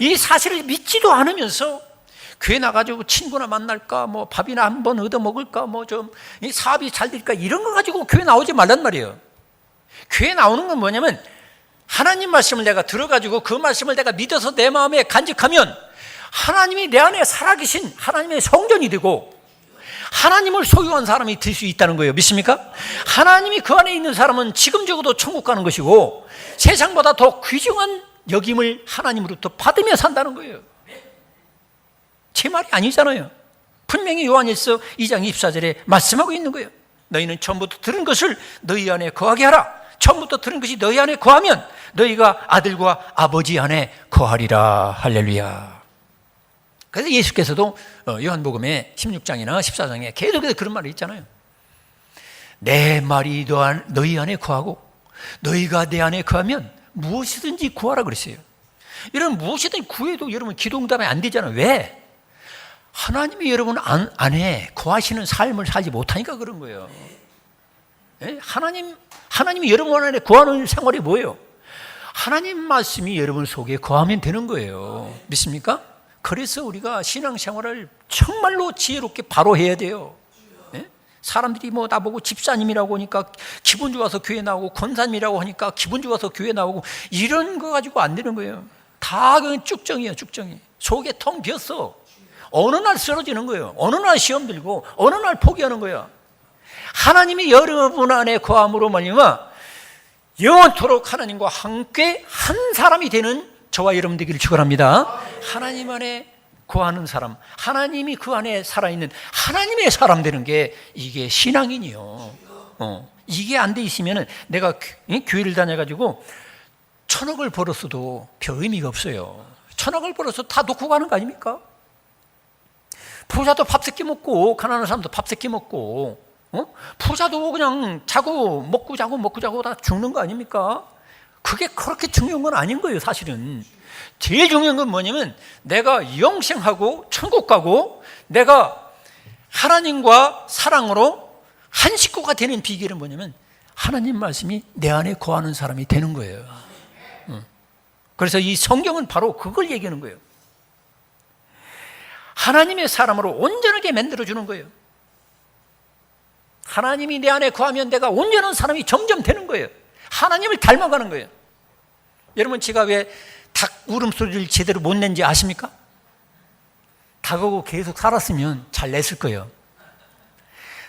이 사실을 믿지도 않으면서 교회 나가지고 친구나 만날까, 뭐 밥이나 한번 얻어 먹을까, 뭐 좀 사업이 잘 될까, 이런 거 가지고 교회 나오지 말란 말이에요. 교회 나오는 건 뭐냐면 하나님 말씀을 내가 들어가지고 그 말씀을 내가 믿어서 내 마음에 간직하면 하나님이 내 안에 살아계신 하나님의 성전이 되고 하나님을 소유한 사람이 될 수 있다는 거예요. 믿습니까? 하나님이 그 안에 있는 사람은 지금 적어도 천국 가는 것이고 세상보다 더 귀중한 여김을 하나님으로부터 받으며 산다는 거예요. 제 말이 아니잖아요. 분명히 요한일서 2장 24절에 말씀하고 있는 거예요. 너희는 처음부터 들은 것을 너희 안에 거하게 하라. 처음부터 들은 것이 너희 안에 거하면 너희가 아들과 아버지 안에 거하리라. 할렐루야. 그래서 예수께서도 요한복음의 16장이나 14장에 계속해서 그런 말이 있잖아요. 내 말이 너희 안에 거하고 너희가 내 안에 거하면 무엇이든지 구하라 그랬어요. 여러분 무엇이든지 구해도 여러분 기도응답이 안 되잖아요. 왜? 하나님이 여러분 안에 거하시는 삶을 살지 못하니까 그런 거예요. 예? 하나님이 여러분 안에 거하는 생활이 뭐예요? 하나님 말씀이 여러분 속에 거하면 되는 거예요. 믿습니까? 그래서 우리가 신앙생활을 정말로 지혜롭게 바로 해야 돼요. 예? 사람들이 뭐 나보고 집사님이라고 하니까 기분 좋아서 교회 나오고 권사님이라고 하니까 기분 좋아서 교회 나오고 이런 거 가지고 안 되는 거예요. 다 그냥 쭉정이에요. 쭉정이. 속에 텅 비었어. 어느 날 쓰러지는 거예요. 어느 날 시험 들고 어느 날 포기하는 거예요. 하나님이 여러분 안에 거함으로 말미암아 영원토록 하나님과 함께 한 사람이 되는 저와 여러분 되기를 축원합니다. 하나님 안에 거하는 사람, 하나님이 그 안에 살아있는 하나님의 사람 되는 게 이게 신앙인이요. 이게 안 돼 있으면 내가 교회를 다녀가지고 1,000억을 벌었어도 별 의미가 없어요. 1,000억을 벌어서 다 놓고 가는 거 아닙니까? 부자도 밥 세끼 먹고 가난한 사람도 밥 세끼 먹고, 부자도 그냥 자고 먹고 자고 다 죽는 거 아닙니까? 그게 그렇게 중요한 건 아닌 거예요. 사실은 제일 중요한 건 뭐냐면 내가 영생하고 천국 가고 내가 하나님과 사랑으로 한 식구가 되는 비결은 뭐냐면 하나님 말씀이 내 안에 거하는 사람이 되는 거예요. 그래서 이 성경은 바로 그걸 얘기하는 거예요. 하나님의 사람으로 온전하게 만들어주는 거예요. 하나님이 내 안에 거하면 내가 온전한 사람이 점점 되는 거예요. 하나님을 닮아가는 거예요. 여러분, 제가 왜 닭 울음소리를 제대로 못 낸지 아십니까? 닭하고 계속 살았으면 잘 냈을 거예요.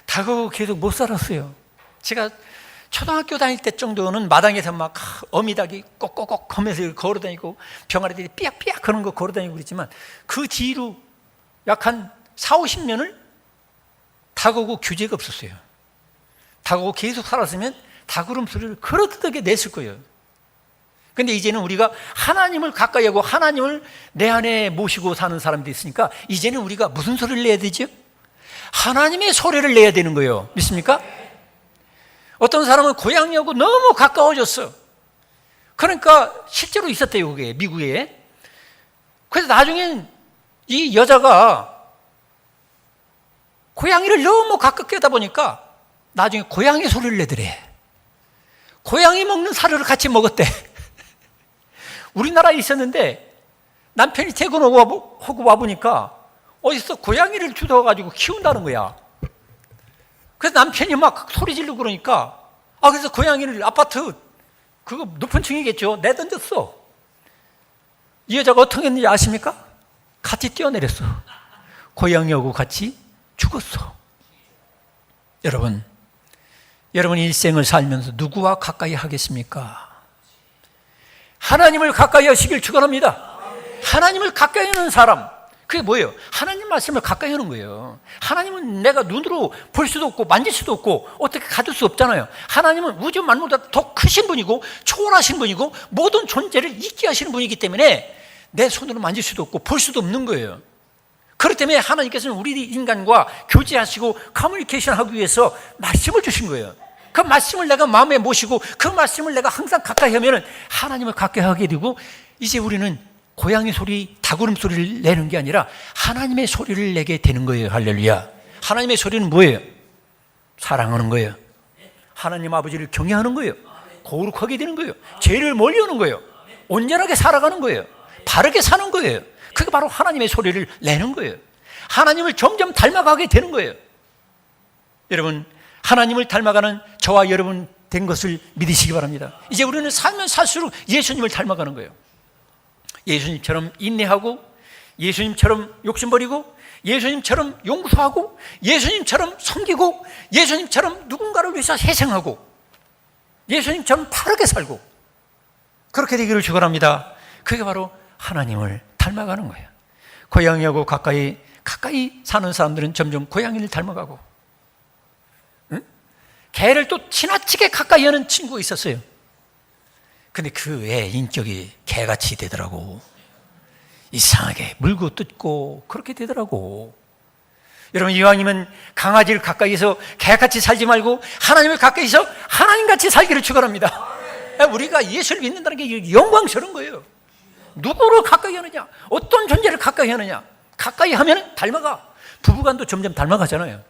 닭하고 계속 못 살았어요. 제가 초등학교 다닐 때 정도는 마당에서 막 어미닭이 꼭꼭꼭 하면서 걸어다니고 병아리들이 삐약삐약 그런 거 걸어다니고 그랬지만 그 뒤로 약 한 4, 50년을 닭하고 규제가 없었어요. 닭하고 계속 살았으면 닭 울음소리를 그렇게 냈을 거예요. 근데 이제는 우리가 하나님을 가까이 하고 하나님을 내 안에 모시고 사는 사람들이 있으니까 이제는 우리가 무슨 소리를 내야 되죠? 하나님의 소리를 내야 되는 거예요. 믿습니까? 어떤 사람은 고향하고 너무 가까워졌어. 그러니까 실제로 있었대요. 그게 미국에. 그래서 나중엔 이 여자가 고양이를 너무 가깝게 하다 보니까 나중에 고양이 소리를 내더래. 고양이 먹는 사료를 같이 먹었대. 우리나라에 있었는데 남편이 퇴근하고 와보니까 어디서 고양이를 주워가지고 키운다는 거야. 그래서 남편이 막 소리 지르고 그러니까 그래서 고양이를 아파트 그거 높은 층이겠죠. 내던졌어. 이 여자가 어떻게 했는지 아십니까? 같이 뛰어내렸어. 고양이하고 같이 죽었어. 여러분 일생을 살면서 누구와 가까이 하겠습니까? 하나님을 가까이 하시길 축원합니다. 하나님을 가까이 하는 사람, 그게 뭐예요? 하나님 말씀을 가까이 하는 거예요. 하나님은 내가 눈으로 볼 수도 없고 만질 수도 없고 어떻게 가둘 수 없잖아요. 하나님은 우주 만물보다 더 크신 분이고 초월하신 분이고 모든 존재를 있게 하시는 분이기 때문에 내 손으로 만질 수도 없고 볼 수도 없는 거예요. 그렇기 때문에 하나님께서는 우리 인간과 교제하시고 커뮤니케이션 하기 위해서 말씀을 주신 거예요. 그 말씀을 내가 마음에 모시고 그 말씀을 내가 항상 가까이 하면 하나님을 가까이 하게 되고 이제 우리는 고양이 소리, 닭울음 소리를 내는 게 아니라 하나님의 소리를 내게 되는 거예요. 할렐루야. 하나님의 소리는 뭐예요? 사랑하는 거예요. 하나님 아버지를 경외하는 거예요. 거룩하게 되는 거예요. 죄를 멀리하는 거예요. 온전하게 살아가는 거예요. 바르게 사는 거예요. 그게 바로 하나님의 소리를 내는 거예요. 하나님을 점점 닮아가게 되는 거예요. 여러분, 하나님을 닮아가는 저와 여러분 된 것을 믿으시기 바랍니다. 이제 우리는 살면 살수록 예수님을 닮아가는 거예요. 예수님처럼 인내하고 예수님처럼 욕심버리고 예수님처럼 용서하고 예수님처럼 섬기고 예수님처럼 누군가를 위해서 희생하고 예수님처럼 바르게 살고 그렇게 되기를 축원합니다. 그게 바로 하나님을 닮아가는 거예요. 고양이하고 가까이 사는 사람들은 점점 고양이를 닮아가고, 개를 또 지나치게 가까이 하는 친구가 있었어요. 근데 그 애 인격이 개같이 되더라고. 이상하게 물고 뜯고 그렇게 되더라고. 여러분, 이왕이면 강아지를 가까이서 개같이 살지 말고 하나님을 가까이서 하나님같이 살기를 축원합니다. 우리가 예수를 믿는다는 게 영광스러운 거예요. 누구를 가까이 하느냐, 어떤 존재를 가까이 하느냐. 가까이 하면 닮아가. 부부간도 점점 닮아가잖아요.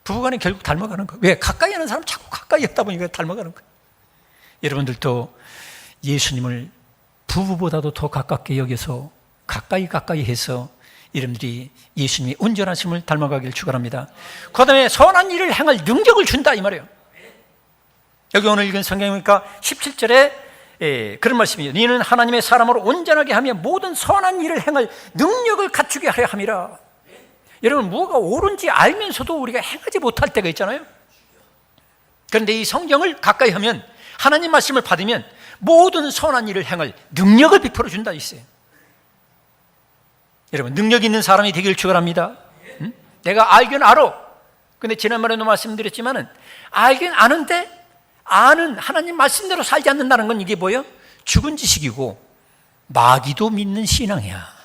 부부간에 결국 닮아가는 거예요. 왜? 가까이 하는 사람 자꾸 가까이 하다 보니까 닮아가는 거예요. 여러분들도 예수님을 부부보다도 더 가깝게 여겨서 가까이 해서 여러분들이 예수님이 온전하심을 닮아가길 축원합니다. 그 다음에 선한 일을 행할 능력을 준다 이 말이에요. 여기 오늘 읽은 성경이니까 17절에 그런 말씀이에요. 너는 하나님의 사람으로 온전하게 하며 모든 선한 일을 행할 능력을 갖추게 하려 함이라. 여러분, 뭐가 옳은지 알면서도 우리가 행하지 못할 때가 있잖아요. 그런데 이 성경을 가까이 하면, 하나님 말씀을 받으면 모든 선한 일을 행할 능력을 베풀어 준다 있어요. 여러분, 능력 있는 사람이 되기를 축원합니다. 내가 알긴 알아. 근데 지난번에도 말씀드렸지만은 알긴 아는데 아는 하나님 말씀대로 살지 않는다는 건 이게 뭐예요? 죽은 지식이고 마귀도 믿는 신앙이야.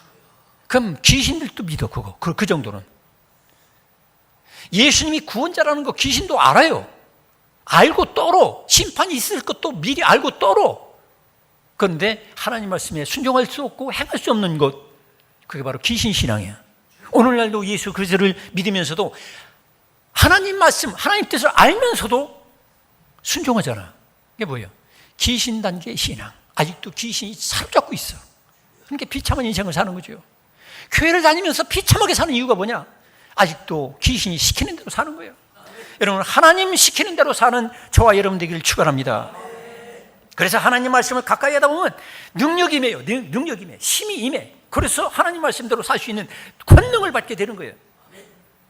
그 그럼 귀신들도 믿어, 그거. 그 정도는. 예수님이 구원자라는 거 귀신도 알아요. 알고 떨어. 심판이 있을 것도 미리 알고 떨어. 그런데 하나님 말씀에 순종할 수 없고 행할 수 없는 것, 그게 바로 귀신 신앙이야. 오늘날도 예수 그리스도를 믿으면서도 하나님 말씀, 하나님 뜻을 알면서도 순종하잖아. 이게 뭐예요? 귀신 단계의 신앙. 아직도 귀신이 사로잡고 있어. 그러니까 비참한 인생을 사는 거죠. 교회를 다니면서 비참하게 사는 이유가 뭐냐? 아직도 귀신이 시키는 대로 사는 거예요. 여러분, 하나님 시키는 대로 사는 저와 여러분 되기를 축원합니다. 그래서 하나님 말씀을 가까이 하다 보면 능력이 임해요. 능력이 임해. 힘이 임해. 그래서 하나님 말씀대로 살 수 있는 권능을 받게 되는 거예요.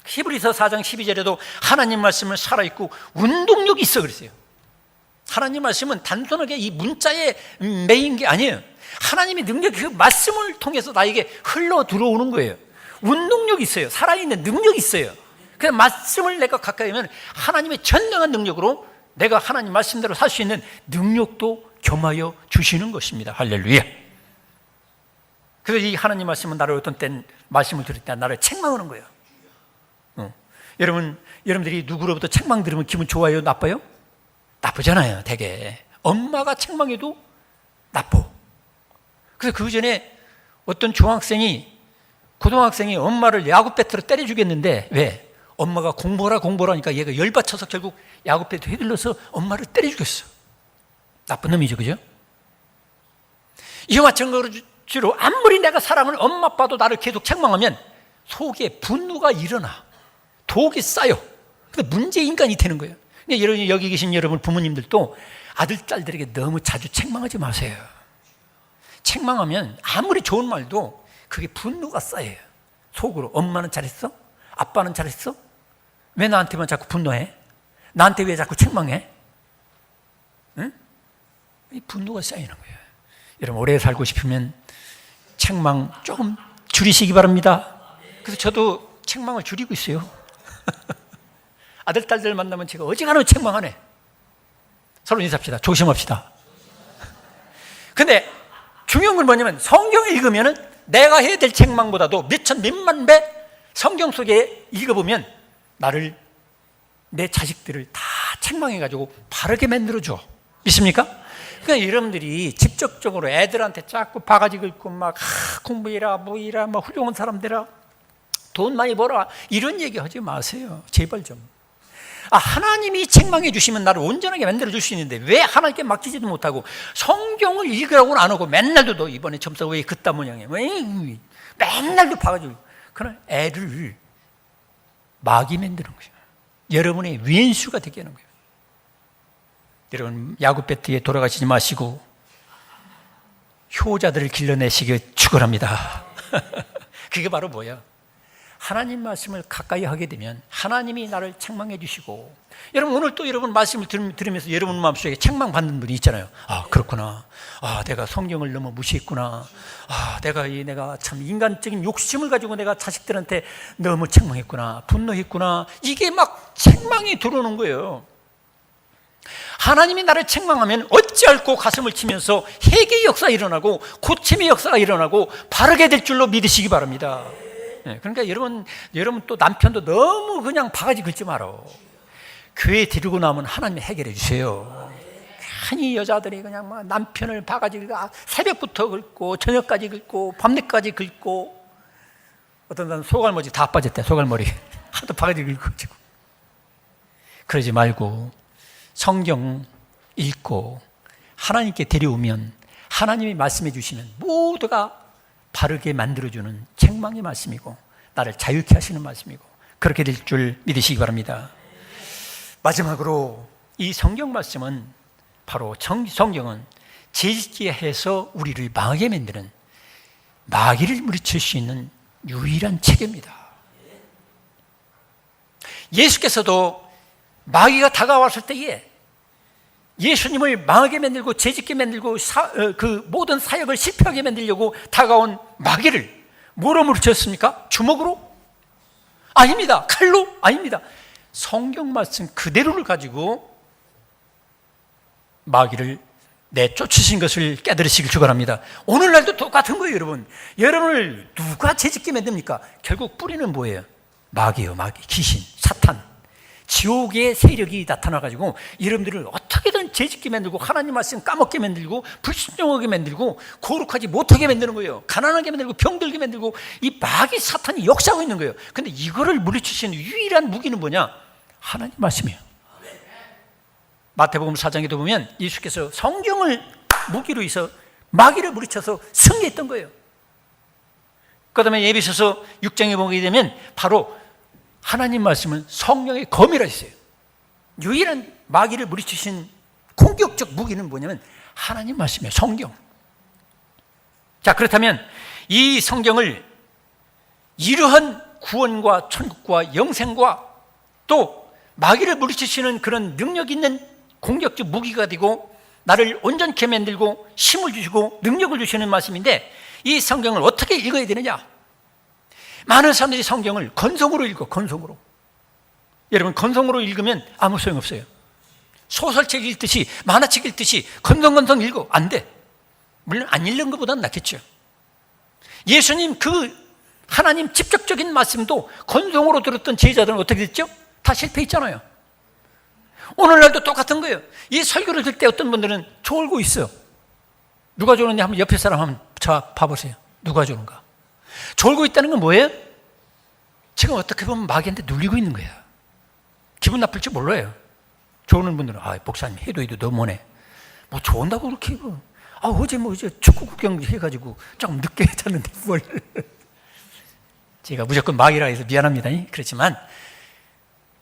히브리서 4장 12절에도 하나님 말씀은 살아있고 운동력이 있어 그랬어요. 하나님 말씀은 단순하게 이 문자에 매인 게 아니에요. 하나님의 능력이 그 말씀을 통해서 나에게 흘러 들어오는 거예요. 운동력이 있어요. 살아있는 능력이 있어요. 그 말씀을 내가 가까이 하면 하나님의 전능한 능력으로 내가 하나님 말씀대로 살 수 있는 능력도 겸하여 주시는 것입니다. 할렐루야. 그래서 이 하나님 말씀은 나를 어떤 땐 말씀을 들을 때 나를 책망하는 거예요. 여러분들이 누구로부터 책망 들으면 기분 좋아요? 나빠요? 나쁘잖아요. 되게 엄마가 책망해도 나빠. 그래서 그 전에 어떤 고등학생이 엄마를 야구 배트로 때려 주겠는데, 왜? 엄마가 공부하라니까 얘가 열받쳐서 결국 야구 배트 휘둘러서 엄마를 때려 죽였어. 나쁜 놈이죠, 그죠? 이와 마찬가지로 아무리 내가 사랑하는 엄마 아빠도 나를 계속 책망하면 속에 분노가 일어나. 독이 쌓여. 근데 문제 인간이 되는 거예요. 근데 여기 계신 여러분 부모님들도 아들, 딸들에게 너무 자주 책망하지 마세요. 책망하면 아무리 좋은 말도 그게 분노가 쌓여요. 속으로. 엄마는 잘했어? 아빠는 잘했어? 왜 나한테만 자꾸 분노해? 나한테 왜 자꾸 책망해? 응? 이 분노가 쌓이는 거예요. 여러분, 오래 살고 싶으면 책망 조금 줄이시기 바랍니다. 그래서 저도 책망을 줄이고 있어요. 아들, 딸들 만나면 제가 어지간하면 책망하네. 서로 인사합시다. 조심합시다. 근데 중요한 건 뭐냐면 성경을 읽으면은 내가 해야 될 책망보다도 몇천 몇만 배 성경 속에 읽어보면 나를, 내 자식들을 다 책망해가지고 바르게 만들어줘. 믿습니까? 그러니까 여러분들이 직접적으로 애들한테 자꾸 바가지 긁고 막 공부해라 뭐해라 뭐 훌륭한 사람 되라 돈 많이 벌어 이런 얘기 하지 마세요. 제발 좀. 하나님이 책망해 주시면 나를 온전하게 만들어 줄 수 있는데 왜 하나님께 맡기지도 못하고 성경을 읽으라고는 안 하고 맨날도 너 이번에 점수가 왜 그딴 모양이야? 맨날도 바가지 긁고. 그러나 애를 마귀 만드는 거예요. 여러분의 왼수가 되게 하는 거예요. 여러분, 야구 배트에 돌아가시지 마시고 효자들을 길러내시길 축원합니다. 그게 바로 뭐야? 하나님 말씀을 가까이 하게 되면 하나님이 나를 책망해 주시고, 여러분 오늘 또 여러분 말씀을 들으면서 여러분 마음속에 책망받는 분이 있잖아요. 그렇구나. 내가 성경을 너무 무시했구나. 내가 참 인간적인 욕심을 가지고 내가 자식들한테 너무 책망했구나. 분노했구나. 이게 막 책망이 들어오는 거예요. 하나님이 나를 책망하면 어찌할꼬 가슴을 치면서 회개의 역사가 일어나고 고침의 역사가 일어나고 바르게 될 줄로 믿으시기 바랍니다. 그러니까 여러분 또 남편도 너무 그냥 바가지 긁지 마라. 교회 데리고 나오면 하나님이 해결해 주세요. 괜히 여자들이 그냥 막 남편을 바가지 긁고 새벽부터 긁고 저녁까지 긁고 밤늦까지 긁고, 어떤 사람 소갈머리 다 빠졌대. 소갈머리 하도 바가지 긁어가지고. 그러지 말고 성경 읽고 하나님께 데려오면 하나님이 말씀해 주시는 모두가 바르게 만들어주는 책망의 말씀이고 나를 자유케 하시는 말씀이고 그렇게 될 줄 믿으시기 바랍니다. 마지막으로 이 성경 말씀은 바로 성경은 재짓게 해서 우리를 망하게 만드는, 마귀를 물리칠 수 있는 유일한 책입니다. 예수께서도 마귀가 다가왔을 때에 예수님을 망하게 만들고 죄짓게 만들고 그 모든 사역을 실패하게 만들려고 다가온 마귀를 뭐로 물리쳤습니까? 주먹으로? 아닙니다. 칼로? 아닙니다. 성경 말씀 그대로를 가지고 마귀를 내쫓으신 것을 깨달으시길 축원합니다. 오늘날도 똑같은 거예요, 여러분. 여러분을 누가 죄짓게 만듭니까? 결국 뿌리는 뭐예요? 마귀예요, 마귀, 귀신, 사탄. 지옥의 세력이 나타나가지고 여러분들을 어떻게든 죄짓게 만들고 하나님 말씀 까먹게 만들고 불순종하게 만들고 거룩하지 못하게 만드는 거예요. 가난하게 만들고 병들게 만들고 이 마귀 사탄이 역사하고 있는 거예요. 근데 이거를 물리치시는 유일한 무기는 뭐냐? 하나님 말씀이에요. 마태복음 4장에도 보면 예수께서 성경을 무기로 해서 마귀를 물리쳐서 승리했던 거예요. 그 다음에 에베소서 6장에 보게 되면 바로 하나님 말씀은 성령의 검이라 했어요. 유일한 마귀를 물리치신 공격적 무기는 뭐냐면 하나님 말씀이에요. 성경. 자, 그렇다면 이 성경을 이러한 구원과 천국과 영생과 또 마귀를 물리치시는 그런 능력 있는 공격적 무기가 되고 나를 온전케 만들고 힘을 주시고 능력을 주시는 말씀인데, 이 성경을 어떻게 읽어야 되느냐? 많은 사람들이 성경을 건성으로 읽어. 건성으로. 여러분, 건성으로 읽으면 아무 소용없어요. 소설책 읽듯이 만화책 읽듯이 건성건성 읽어. 안 돼. 물론 안 읽는 것보다는 낫겠죠. 예수님 그 하나님 직접적인 말씀도 건성으로 들었던 제자들은 어떻게 됐죠? 다 실패했잖아요. 오늘날도 똑같은 거예요. 이 설교를 들 때 어떤 분들은 졸고 있어요. 누가 졸는지 한번 옆에 사람 한번 봐보세요. 누가 졸는가? 졸고 있다는 건 뭐예요? 지금 어떻게 보면 마귀한테 눌리고 있는 거야. 기분 나쁠 줄 몰라요. 조는 분들은 목사님 해도 너무하네. 뭐 좋은다고 그렇게 어제 축구 구경 해가지고 조금 늦게 잤는데 뭘. 제가 무조건 마귀라 해서 미안합니다. 그렇지만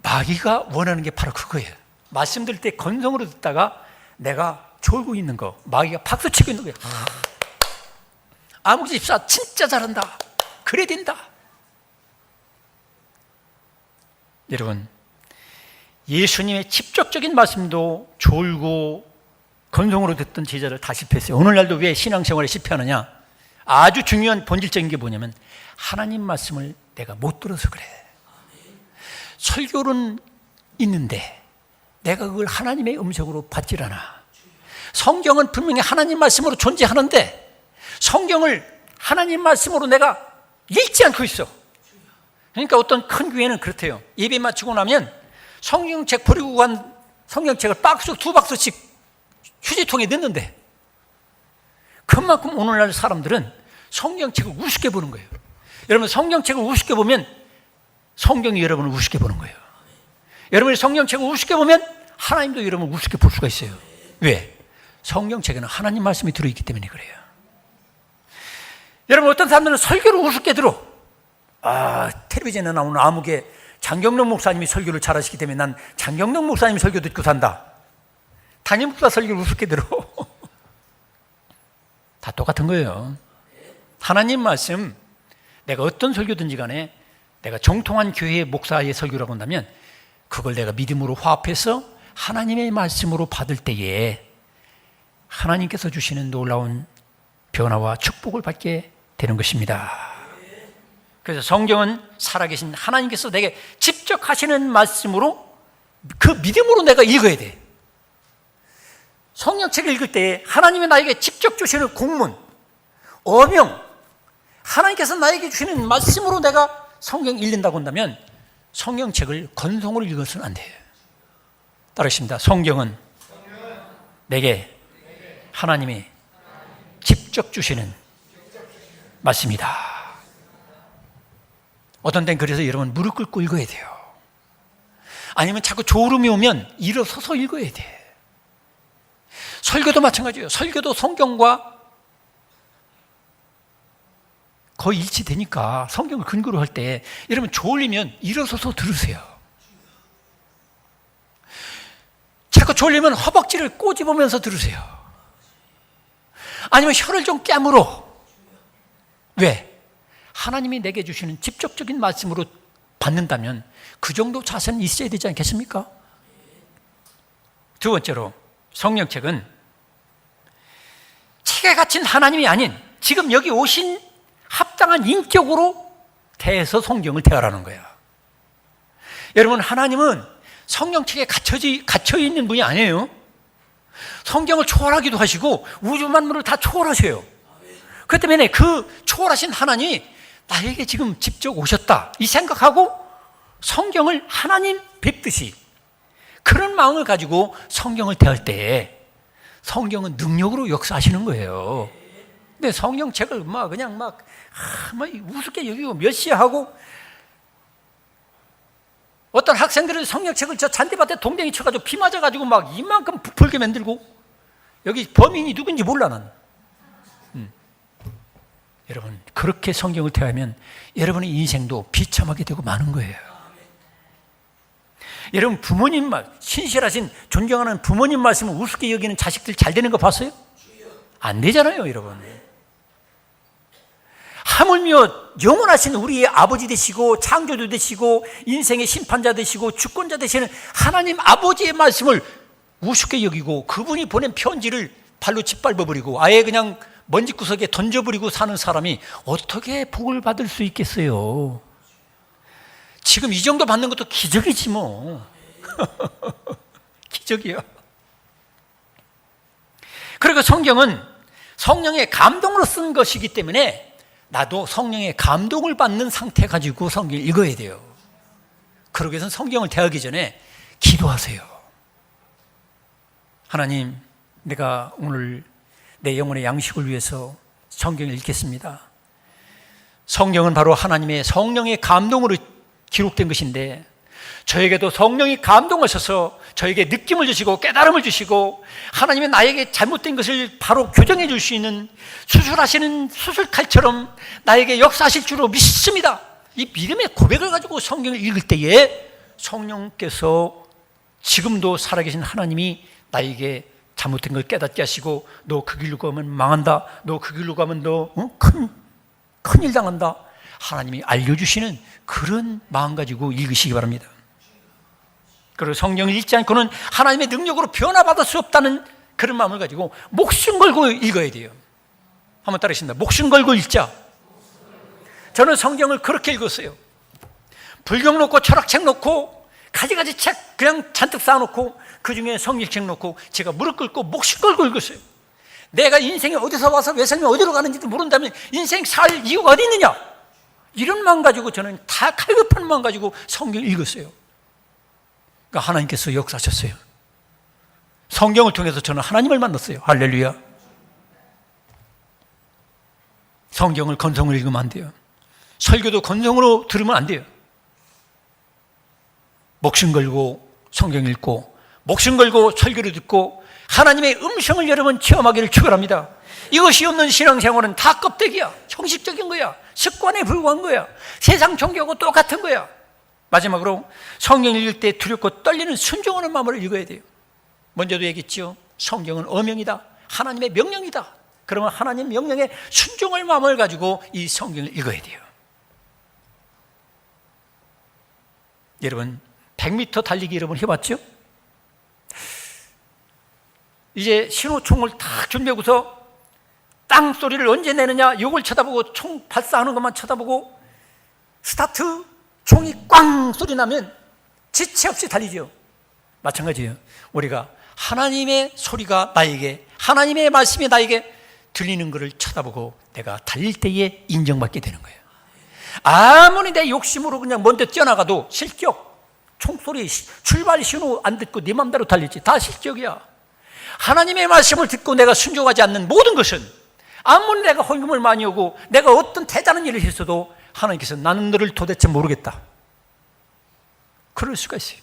마귀가 원하는 게 바로 그거예요. 말씀 들을 때 건성으로 듣다가 내가 졸고 있는 거, 마귀가 박수치고 있는 거예요. 아무 집사 진짜 잘한다. 그래야 된다. 여러분, 예수님의 직접적인 말씀도 졸고 건성으로 듣던 제자를 다 실패했어요. 오늘날도 왜 신앙생활에 실패하느냐? 아주 중요한 본질적인 게 뭐냐면 하나님 말씀을 내가 못 들어서 그래. 설교는 있는데 내가 그걸 하나님의 음성으로 받질 않아. 성경은 분명히 하나님 말씀으로 존재하는데 성경을 하나님 말씀으로 내가 읽지 않고 있어. 그러니까 어떤 큰 교회는 그렇대요. 예배 마치고 나면 성경책 버리고 간 성경책을 두 박스씩 휴지통에 넣는데, 그만큼 오늘날 사람들은 성경책을 우습게 보는 거예요. 여러분, 성경책을 우습게 보면 성경이 여러분을 우습게 보는 거예요. 여러분이 성경책을 우습게 보면 하나님도 여러분을 우습게 볼 수가 있어요. 왜? 성경책에는 하나님 말씀이 들어있기 때문에 그래요. 여러분, 어떤 사람들은 설교를 우습게 들어. 텔레비전에 나오는 아무개 장경록 목사님이 설교를 잘하시기 때문에 난 장경록 목사님 설교 듣고 산다. 담임 목사 설교를 우습게 들어. 다 똑같은 거예요. 하나님 말씀, 내가 어떤 설교든지 간에 내가 정통한 교회의 목사의 설교라고 한다면 그걸 내가 믿음으로 화합해서 하나님의 말씀으로 받을 때에 하나님께서 주시는 놀라운 변화와 축복을 받게 되는 것입니다. 그래서 성경은 살아계신 하나님께서 내게 직접 하시는 말씀으로 그 믿음으로 내가 읽어야 돼. 성경책을 읽을 때 하나님이 나에게 직접 주시는 공문, 어명, 하나님께서 나에게 주시는 말씀으로 내가 성경 읽는다고 한다면 성경책을 건성으로 읽어서는 안 돼요. 따르십니다. 성경은 내게 하나님이 직접 주시는 말씀이다. 어떤 때는 그래서 여러분 무릎 꿇고 읽어야 돼요. 아니면 자꾸 졸음이 오면 일어서서 읽어야 돼. 설교도 마찬가지예요. 설교도 성경과 거의 일치되니까 성경을 근거로 할 때 여러분 졸리면 일어서서 들으세요. 자꾸 졸리면 허벅지를 꼬집으면서 들으세요. 아니면 혀를 좀 깨물어. 왜? 하나님이 내게 주시는 직접적인 말씀으로 받는다면 그 정도 자세는 있어야 되지 않겠습니까? 두 번째로, 성경책은 책에 갇힌 하나님이 아닌 지금 여기 오신 합당한 인격으로 대해서 성경을 대하라는 거야. 여러분, 하나님은 성경책에 갇혀 있는 분이 아니에요. 성경을 초월하기도 하시고 우주 만물을 다 초월하셔요. 그렇기 때문에 그 초월하신 하나님이 나에게 지금 직접 오셨다 이 생각하고 성경을 하나님 뵙듯이 그런 마음을 가지고 성경을 대할 때 성경은 능력으로 역사하시는 거예요. 근데 성경책을 그냥 우습게 여기고 멸시하고 어떤 학생들은 성경책을 저 잔디밭에 동댕이 쳐가지고 비 맞아가지고 막 이만큼 부풀게 만들고 여기 범인이 누군지 몰라 난. 여러분 그렇게 성경을 대하면 여러분의 인생도 비참하게 되고 마는 거예요. 여러분 부모님 말 신실하신 존경하는 부모님 말씀을 우습게 여기는 자식들 잘 되는 거 봤어요? 안 되잖아요 여러분. 하물며 영원하신 우리의 아버지 되시고 창조주 되시고 인생의 심판자 되시고 주권자 되시는 하나님 아버지의 말씀을 우습게 여기고 그분이 보낸 편지를 발로 짓밟아버리고 아예 그냥 먼지 구석에 던져버리고 사는 사람이 어떻게 복을 받을 수 있겠어요? 지금 이 정도 받는 것도 기적이지 뭐. 기적이야. 그리고 성경은 성령의 감동으로 쓴 것이기 때문에 나도 성령의 감동을 받는 상태 가지고 성경을 읽어야 돼요. 그러기 위해서는 성경을 대하기 전에 기도하세요. 하나님, 내가 오늘 내 영혼의 양식을 위해서 성경을 읽겠습니다. 성경은 바로 하나님의 성령의 감동으로 기록된 것인데 저에게도 성령이 감동하셔서 저에게 느낌을 주시고 깨달음을 주시고 하나님의 나에게 잘못된 것을 바로 교정해 줄 수 있는 수술하시는 수술칼처럼 나에게 역사하실 줄로 믿습니다. 이 믿음의 고백을 가지고 성경을 읽을 때에 성령께서 지금도 살아계신 하나님이 나에게 잘못된 걸 깨닫게 하시고 너 그 길로 가면 망한다, 너 그 길로 가면 너 큰일 당한다, 하나님이 알려주시는 그런 마음 가지고 읽으시기 바랍니다. 그리고 성경을 읽지 않고는 하나님의 능력으로 변화받을 수 없다는 그런 마음을 가지고 목숨 걸고 읽어야 돼요. 한번 따라하십니다. 목숨 걸고 읽자. 저는 성경을 그렇게 읽었어요. 불경 놓고 철학책 놓고 가지가지 책 그냥 잔뜩 쌓아놓고 그중에 성경책 놓고 제가 무릎 꿇고 목숨 걸고 읽었어요. 내가 인생이 어디서 와서 외생이 어디로 가는지도 모른다면 인생 살 이유가 어디 있느냐, 이런 마음 가지고 저는 다 갈급한 마음 가지고 성경을 읽었어요. 그러니까 하나님께서 역사하셨어요. 성경을 통해서 저는 하나님을 만났어요. 할렐루야. 성경을 건성으로 읽으면 안 돼요. 설교도 건성으로 들으면 안 돼요. 목숨 걸고 성경 읽고 목숨 걸고 설교를 듣고 하나님의 음성을 여러분 체험하기를 축원합니다. 이것이 없는 신앙생활은 다 껍데기야. 형식적인 거야. 습관에 불과한 거야. 세상 종교하고 똑같은 거야. 마지막으로 성경 읽을 때 두렵고 떨리는 순종하는 마음으로 읽어야 돼요. 먼저도 얘기했죠. 성경은 어명이다. 하나님의 명령이다. 그러면 하나님 명령에 순종할 마음을 가지고 이 성경을 읽어야 돼요. 여러분 100m 달리기 여러분 해봤죠? 이제 신호총을 딱 준비하고서 땅 소리를 언제 내느냐 이걸 쳐다보고 총 발사하는 것만 쳐다보고 스타트 총이 꽝 소리 나면 지체 없이 달리죠. 마찬가지예요. 우리가 하나님의 소리가 나에게 하나님의 말씀이 나에게 들리는 것을 쳐다보고 내가 달릴 때에 인정받게 되는 거예요. 아무리 내 욕심으로 그냥 먼저 뛰어나가도 실격, 총소리, 출발 신호 안 듣고 네 맘대로 달리지 다 실격이야. 하나님의 말씀을 듣고 내가 순종하지 않는 모든 것은 아무리 내가 헌금을 많이 오고 내가 어떤 대단한 일을 했어도 하나님께서 나는 너를 도대체 모르겠다. 그럴 수가 있어요.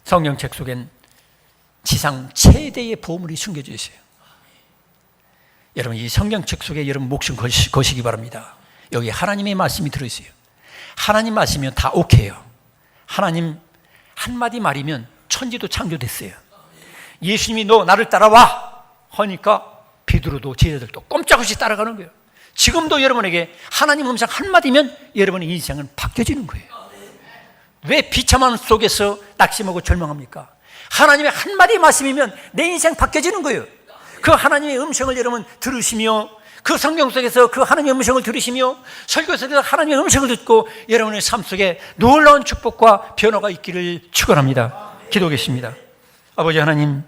성경책 속엔 지상 최대의 보물이 숨겨져 있어요. 여러분 이 성경책 속에 여러분 목숨 거시기 바랍니다. 여기 하나님의 말씀이 들어있어요. 하나님 말씀이면 다 오케이요. 하나님 한마디 말이면 천지도 창조됐어요. 예수님이 너 나를 따라와 하니까 베드로도 제자들도 꼼짝없이 따라가는 거예요. 지금도 여러분에게 하나님 음성 한마디면 여러분의 인생은 바뀌어지는 거예요. 왜 비참한 속에서 낙심하고 절망합니까? 하나님의 한마디 말씀이면 내 인생 바뀌어지는 거예요. 그 하나님의 음성을 여러분 들으시며 그 성경 속에서 그 하나님의 음성을 들으시며 설교 속에서 하나님의 음성을 듣고 여러분의 삶 속에 놀라운 축복과 변화가 있기를 축원합니다. 기도하겠습니다. 아버지 하나님,